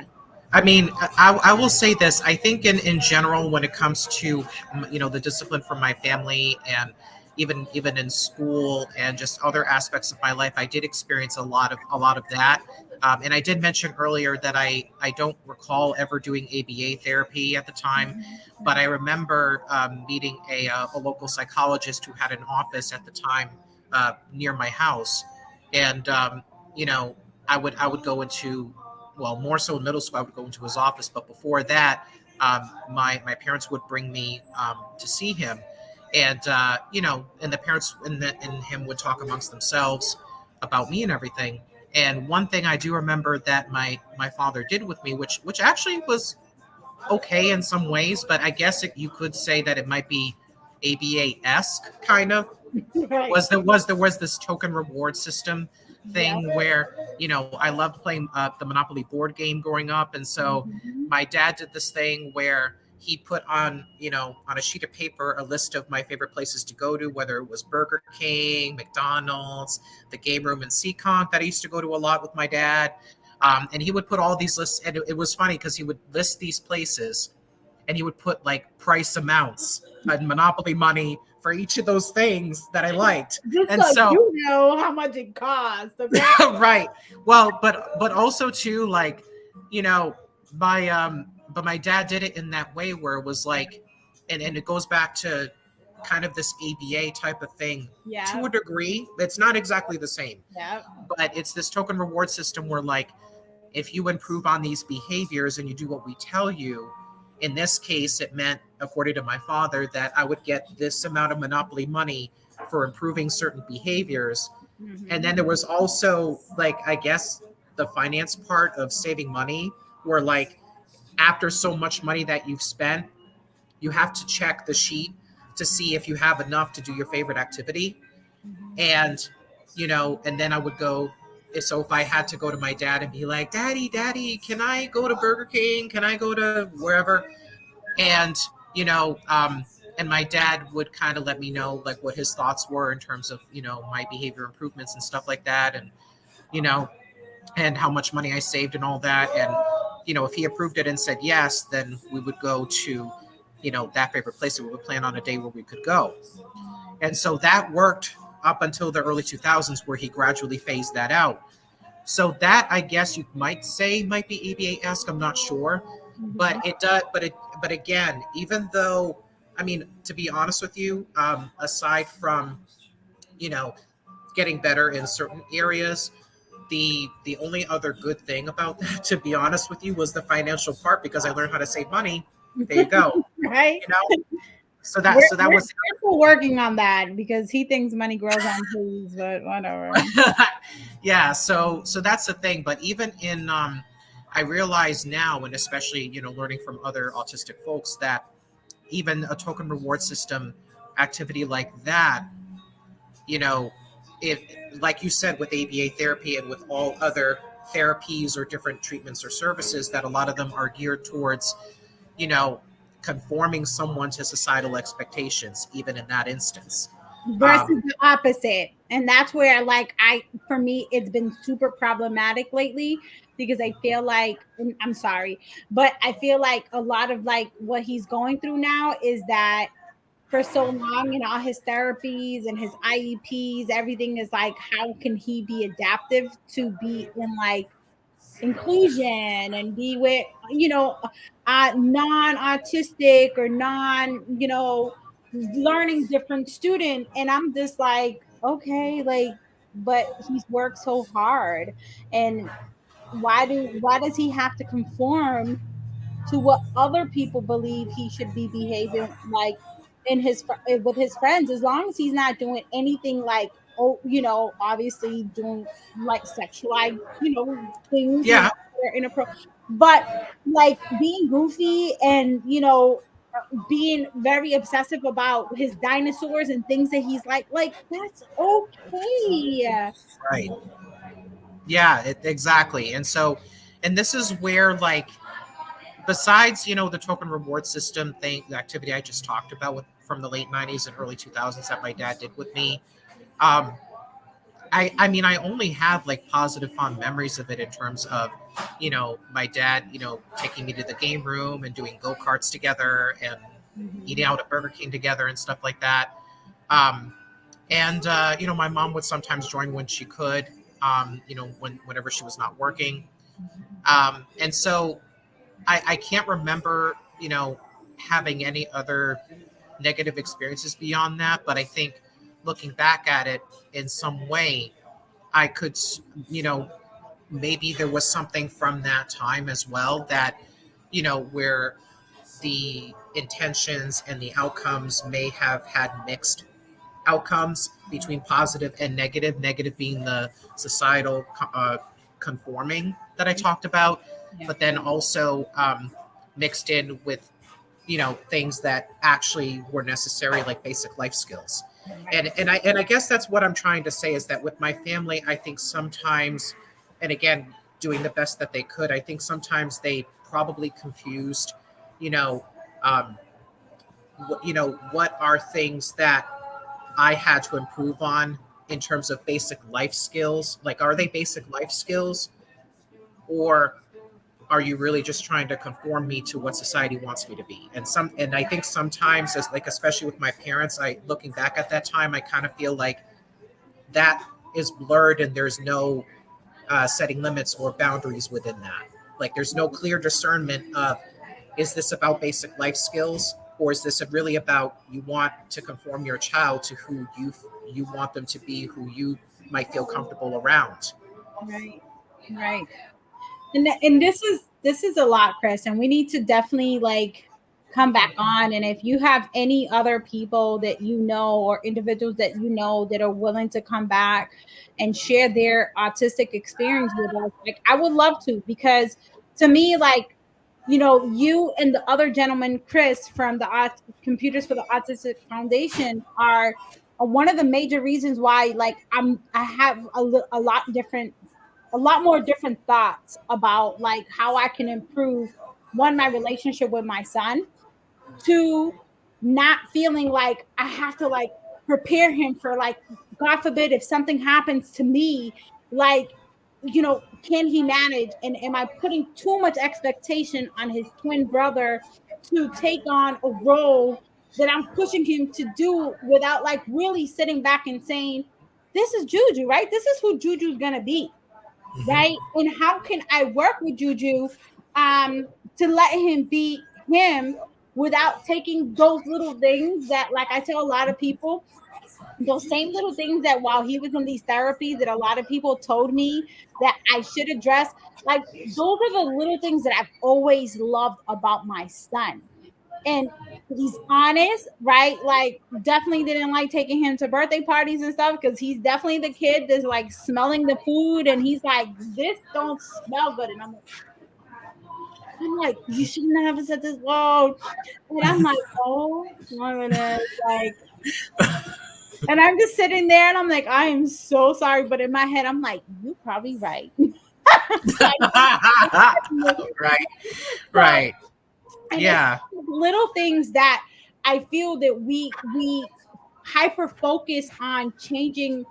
I mean, I will say this. I think in general, when it comes to the discipline from my family and even in school and just other aspects of my life, I did experience a lot of that. And I did mention earlier that I don't recall ever doing ABA therapy at the time, but I remember meeting a local psychologist who had an office at the time near my house, and you know I would go into, well, more so in middle school, I would go into his office. But before that, my parents would bring me to see him, and and the parents and him would talk amongst themselves about me and everything. And one thing I do remember that my father did with me, which actually was okay in some ways, but I guess you could say that it might be ABA-esque kind of, Right. was this token reward system Yeah. thing where I loved playing the Monopoly board game growing up, and so Mhm. my dad did this thing where he put on a sheet of paper a list of my favorite places to go to, whether it was Burger King, McDonald's, the game room in Seekonk that I used to go to a lot with my dad. And he would put all these lists, and it was funny because he would list these places and he would put like price amounts and Monopoly money for each of those things that I liked. Just And so so, you know how much it costs, okay? right. Well, but also too, like, you know, but my dad did it in that way where it was like, and it goes back to kind of this ABA type of thing Yeah. to a degree. It's not exactly the same, Yeah. but it's this token reward system where, like, if you improve on these behaviors and you do what we tell you, in this case, it meant, according to my father, that I would get this amount of Monopoly money for improving certain behaviors. And then Hmm. there was also, like, I guess, the finance part of saving money, where, like, after so much money that you've spent, you have to check the sheet to see if you have enough to do your favorite activity. And and then I would go. So if I had to go to my dad and be like, Daddy, can I go to Burger King, can I go to wherever? And and my dad would kind of let me know like what his thoughts were in terms of my behavior improvements and stuff like that, and you know and how much money I saved and all that. And if he approved it and said yes, then we would go to that favorite place, and we would plan on a day where we could go. And so that worked up until the early 2000s, where he gradually phased that out. So that, I guess you might say, might be ABA-esque. I'm not sure, Hmm. but it does. But again, even though, I mean, to be honest with you, aside from you know getting better in certain areas, the only other good thing about that, to be honest with you, was the financial part, because I learned how to save money. There you go. Right. You know, so that We're, so that we're, was we're still working on that because he thinks money grows on trees, but whatever. yeah. So that's the thing. But even in I realize now, and especially learning from other autistic folks, that even a token reward system activity like that, you know, if, like you said, with ABA therapy and with all other therapies or different treatments or services, that a lot of them are geared towards, you know, conforming someone to societal expectations, even in that instance. Versus Um, the opposite. And that's where like for me it's been super problematic lately because I feel like, and I'm sorry, but I feel like a lot of like what he's going through now is that for so long in all his therapies and his IEPs, everything is like, how can he be adaptive to be in like inclusion and be with non-autistic or learning different student, and I'm just like, okay, like, but he's worked so hard, and why does he have to conform to what other people believe he should be behaving like in with his friends, as long as he's not doing anything like, oh, obviously doing like sexualized, things, Yeah. they're inappropriate, but like being goofy and being very obsessive about his dinosaurs and things that he's like that's okay. Right. Yeah, exactly. And so, and this is where, like, besides, the token reward system thing, the activity I just talked about from the late 90s and early 2000s that my dad did with me, um, I mean, I only have like positive, fond memories of it in terms of, my dad, taking me to the game room and doing go karts together and eating Mhm. out at Burger King together and stuff like that. Um, and my mom would sometimes join when she could, whenever she was not working. And so I can't remember, having any other negative experiences beyond that. But I think looking back at it in some way, I could, you know, maybe there was something from that time as well that, where the intentions and the outcomes may have had mixed outcomes between positive and negative, negative being the societal conforming that I talked about, Yeah. but then also mixed in with, things that actually were necessary, like basic life skills. Right. And I guess that's what I'm trying to say is that with my family, I think sometimes, and again, doing the best that they could, I think sometimes they probably confused, you know, um, what are things that I had to improve on in terms of basic life skills. Like, are they basic life skills, or are you really just trying to conform me to what society wants me to be? And I think sometimes, as like especially with my parents, I looking back at that time, I kind of feel like that is blurred, and there's no setting limits or boundaries within that. Like, there's no clear discernment of, is this about basic life skills, or is this really about you want to conform your child to who you want them to be, who you might feel comfortable around? Right. Right. And this is a lot, Chris, and we need to definitely like come back on. And if you have any other people that or individuals that that are willing to come back and share their autistic experience with us, like I would love to, because to me, like, you and the other gentleman, Chris, from the Computers for the Autistic Foundation are one of the major reasons why, like, I have a lot more different thoughts about like how I can improve, one, my relationship with my son, two, not feeling like I have to like prepare him for, like, God forbid if something happens to me, like, can he manage, and am I putting too much expectation on his twin brother to take on a role that I'm pushing him to do without like really sitting back and saying, this is Juju, right? This is who Juju's gonna be, right? Mm-hmm. And how can I work with Juju to let him be him without taking those little things that, like I tell a lot of people, those same little things that while he was in these therapies that a lot of people told me that I should address, like those are the little things that I've always loved about my son. And he's honest, right? Like, definitely didn't like taking him to birthday parties and stuff, because he's definitely the kid that's like smelling the food and he's like, this don't smell good. And I'm like, you shouldn't have said this loud. And I'm like, oh my goodness, like, and I'm just sitting there and I'm like, I am so sorry. But in my head, I'm like, you're probably right. Right, But right. and it's Yeah. little things that I feel that we hyper focus on changing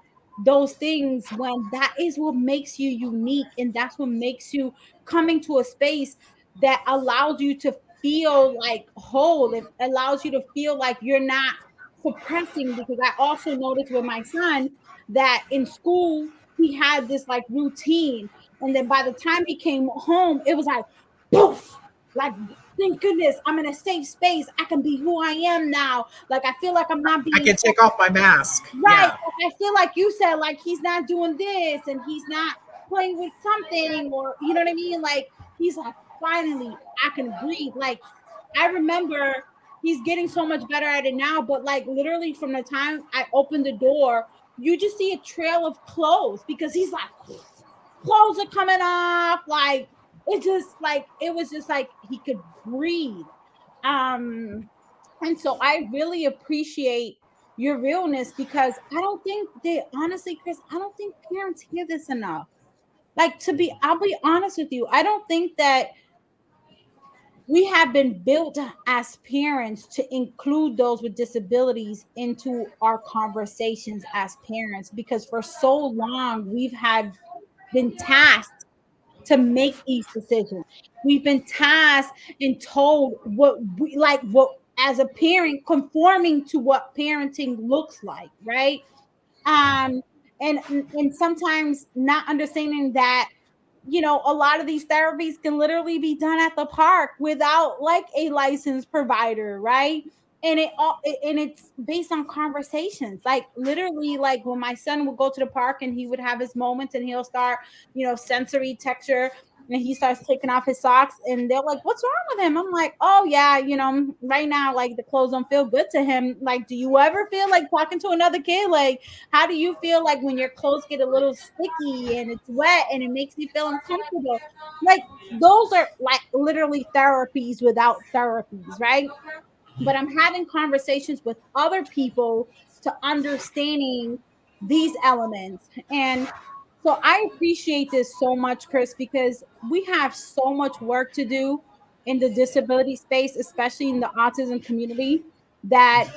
those things, when that is what makes you unique, and that's what makes you coming to a space that allows you to feel like whole. It allows you to feel like you're not suppressing, because I also noticed with my son that in school he had this like routine, and then by the time he came home it was like poof, like, thank goodness I'm in a safe space. I can be who I am now. Like, I feel like I'm not I being can take off my mask. right. Yeah. Like, I feel like you said, like, he's not doing this and he's not. playing with something, or you know what I mean? Like he's like, finally, I can breathe. Like I remember he's getting so much better at it now, but like literally from the time I opened the door, you just see a trail of clothes because he's like, clothes are coming off. Like it was just like he could breathe. Um, and so I really appreciate your realness because I don't think they honestly, Chris, I don't think parents hear this enough. Like I'll be honest with you. I don't think that we have been built as parents to include those with disabilities into our conversations as parents because for so long we've had been tasked to make these decisions. We've been tasked and told what we like, what as a parent, conforming to what parenting looks like, right? Um, and sometimes not understanding that a lot of these therapies can literally be done at the park without like a licensed provider, right? And it's based on conversations. Like literally, like when my son would go to the park and he would have his moments and he'll start, sensory texture, and he starts taking off his socks and they're like, "What's wrong with him?" I'm like, "Oh yeah, right now like the clothes don't feel good to him." Like, do you ever feel like talking to another kid? Like, how do you feel like when your clothes get a little sticky and it's wet and it makes you feel uncomfortable? Like those are like literally therapies without therapies, right? But I'm having conversations with other people to understanding these elements. And so I appreciate this so much, Chris, because we have so much work to do in the disability space, especially in the autism community, that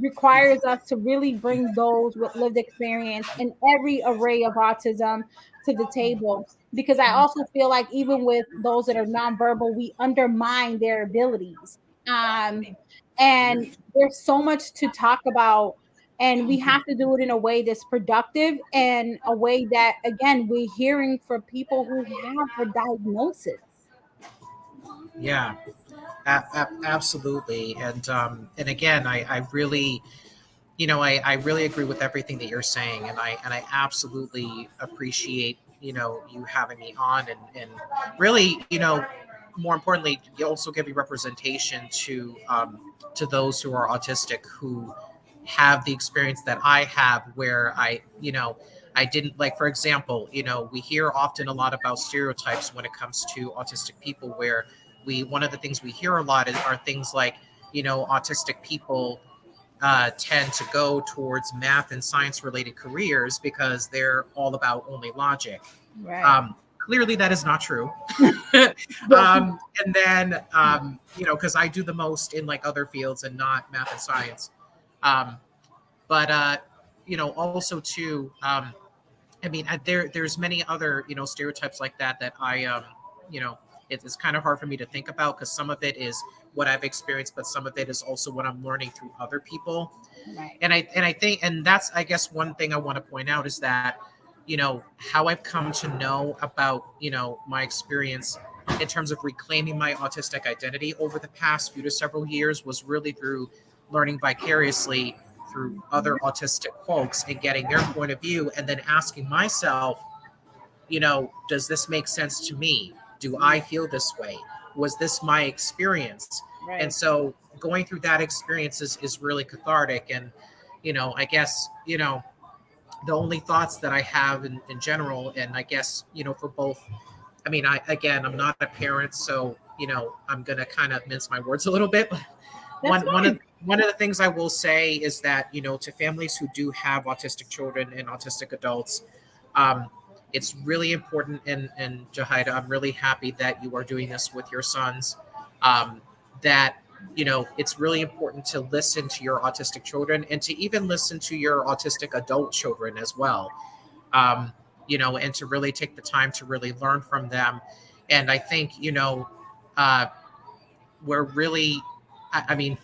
requires us to really bring those with lived experience and every array of autism to the table. Because I also feel like even with those that are nonverbal, we undermine their abilities. And there's so much to talk about, and we have to do it in a way that's productive and a way that, again, we're hearing from people who have the diagnosis. Yeah, absolutely. And again, I really, I really agree with everything that you're saying, and I absolutely appreciate you having me on, and really, more importantly, you also give you representation to those who are autistic who have the experience that I have, where I didn't, like, for example, we hear often a lot about stereotypes when it comes to autistic people, where one of the things we hear a lot are things like, autistic people tend to go towards math and science related careers because they're all about only logic. Right. Clearly, that is not true. And then, because I do the most in like other fields and not math and science. Um, but also too, I mean, there's many other stereotypes like that you know, it's kind of hard for me to think about because some of it is what I've experienced, but some of it is also what I'm learning through other people. Right. And I think, and that's, I guess, one thing I want to point out is that how I've come to know about my experience in terms of reclaiming my autistic identity over the past few to several years was really through learning vicariously through other autistic folks and getting their point of view, and then asking myself, does this make sense to me? Do I feel this way? Was this my experience? And Right. so going through that experience is really cathartic. And I guess the only thoughts that I have in general, and I guess for both, I mean, I'm not a parent, so I'm gonna kind of mince my words a little bit. But That's fine. one of the things I will say is that to families who do have autistic children and autistic adults, um, it's really important. And Jahida, I'm really happy that you are doing this with your sons. That it's really important to listen to your autistic children and to even listen to your autistic adult children as well. Um, and to really take the time to really learn from them. And I think uh, we're really, I mean,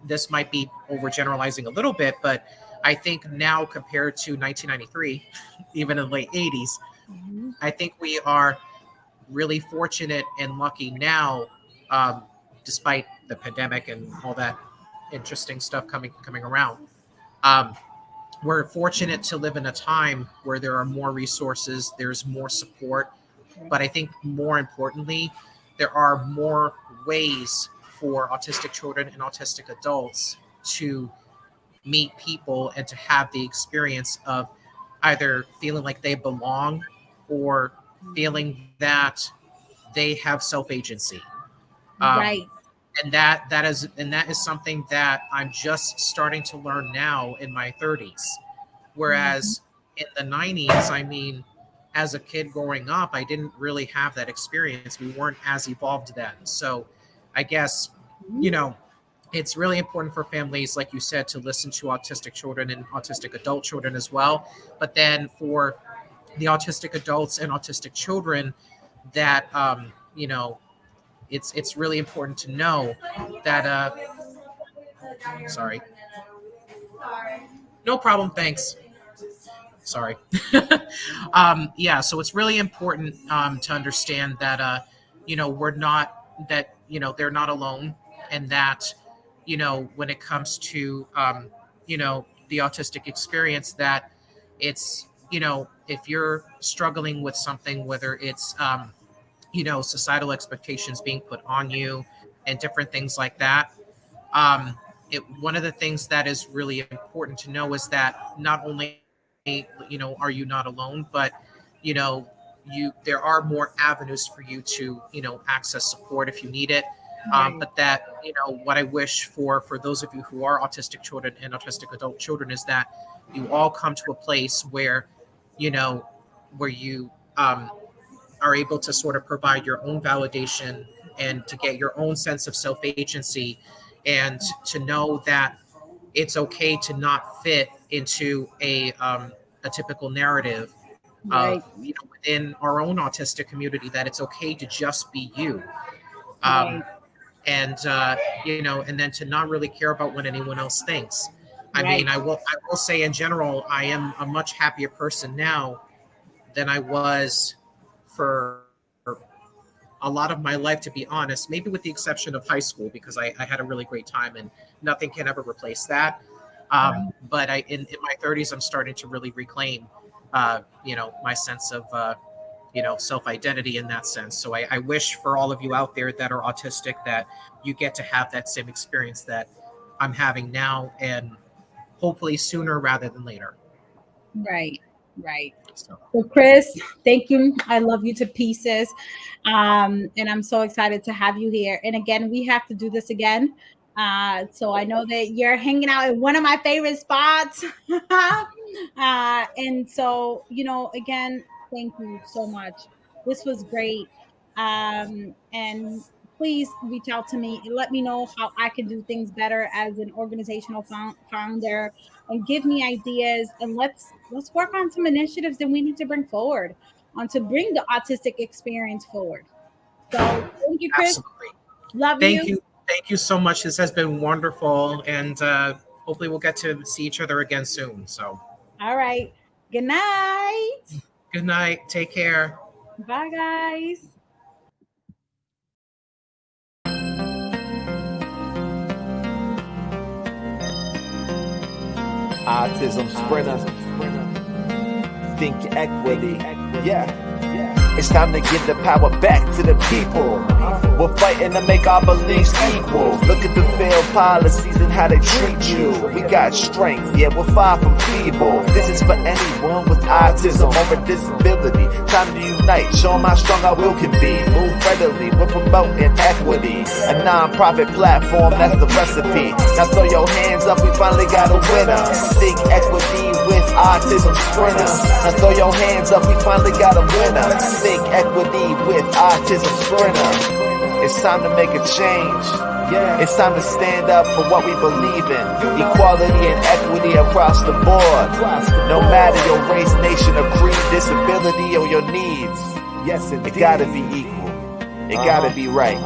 this might be overgeneralizing a little bit, but I think now compared to 1993, even in the late 80s, Mhm. I think we are really fortunate and lucky now, um, despite the pandemic and all that interesting stuff coming around. Um, we're fortunate to live in a time where there are more resources, there's more support, but I think more importantly, there are more ways for autistic children and autistic adults to meet people and to have the experience of either feeling like they belong or feeling that they have self-agency. Um, Right. and that is something that I'm just starting to learn now in my 30s. Mhm. Whereas in the 90s, I mean, as a kid growing up, I didn't really have that experience. We weren't as evolved then. So I guess, you know, it's really important for families, like you said, to listen to autistic children and autistic adult children as well. But then for the autistic adults and autistic children, that it's really important to know that. Sorry, no problem. Thanks. Sorry. Yeah, so it's really important to understand that we're not that they're not alone, and that when it comes to the autistic experience, that it's if you're struggling with something, whether it's societal expectations being put on you and different things like that. One of the things that is really important to know is that not only are you not alone, but you know there are more avenues for you to access support if you need it. Right. But that what I wish for those of you who are autistic children and autistic adult children is that you all come to a place where you know where you are able to sort of provide your own validation and to get your own sense of self-agency, and to know that it's okay to not fit into a typical narrative of Right. within our own autistic community, that it's okay to just be you. um, Right. and then to not really care about what anyone else thinks. I mean, Right. I will say in general, I am a much happier person now than I was for a lot of my life, to be honest, maybe with the exception of high school, because I had a really great time and nothing can ever replace that. But in my 30s, I'm starting to really reclaim, my sense of, self-identity in that sense. So I wish for all of you out there that are autistic that you get to have that same experience that I'm having now, and hopefully sooner rather than later. Right. Right. So So, Chris, thank you. I love you to pieces. And I'm so excited to have you here. And again, we have to do this again. So I know that you're hanging out in one of my favorite spots. And so, again, thank you so much. This was great. And please reach out to me and let me know how I can do things better as an organizational founder, and give me ideas, and let's work on some initiatives that we need to bring forward on to bring the autistic experience forward. So thank you, Chris. absolutely. Love Thank you. you. Thank you so much. This has been wonderful. And hopefully we'll get to see each other again soon. So All right. Good night. good night. Take care. Bye, guys. Autism sprinter. Think equity. Yeah. It's time to give the power back to the people. We're fighting to make our beliefs equal. Look at the failed policies and how they treat you. We got strength, yeah, we're far from feeble. This is for anyone with autism or a disability. Time to unite, show them how strong our will can be. Move readily, we're promoting equity. A non-profit platform, that's the recipe. Now throw your hands up, we finally got a winner. Think equity with Autism Sprinter. Now throw your hands up, we finally got a winner. Think equity with Autism Sprinter. It's time to make a change. It's time to stand up for what we believe in. Equality and equity across the board. No matter your race, nation, or creed, disability, or your needs. It gotta be equal. It gotta be right.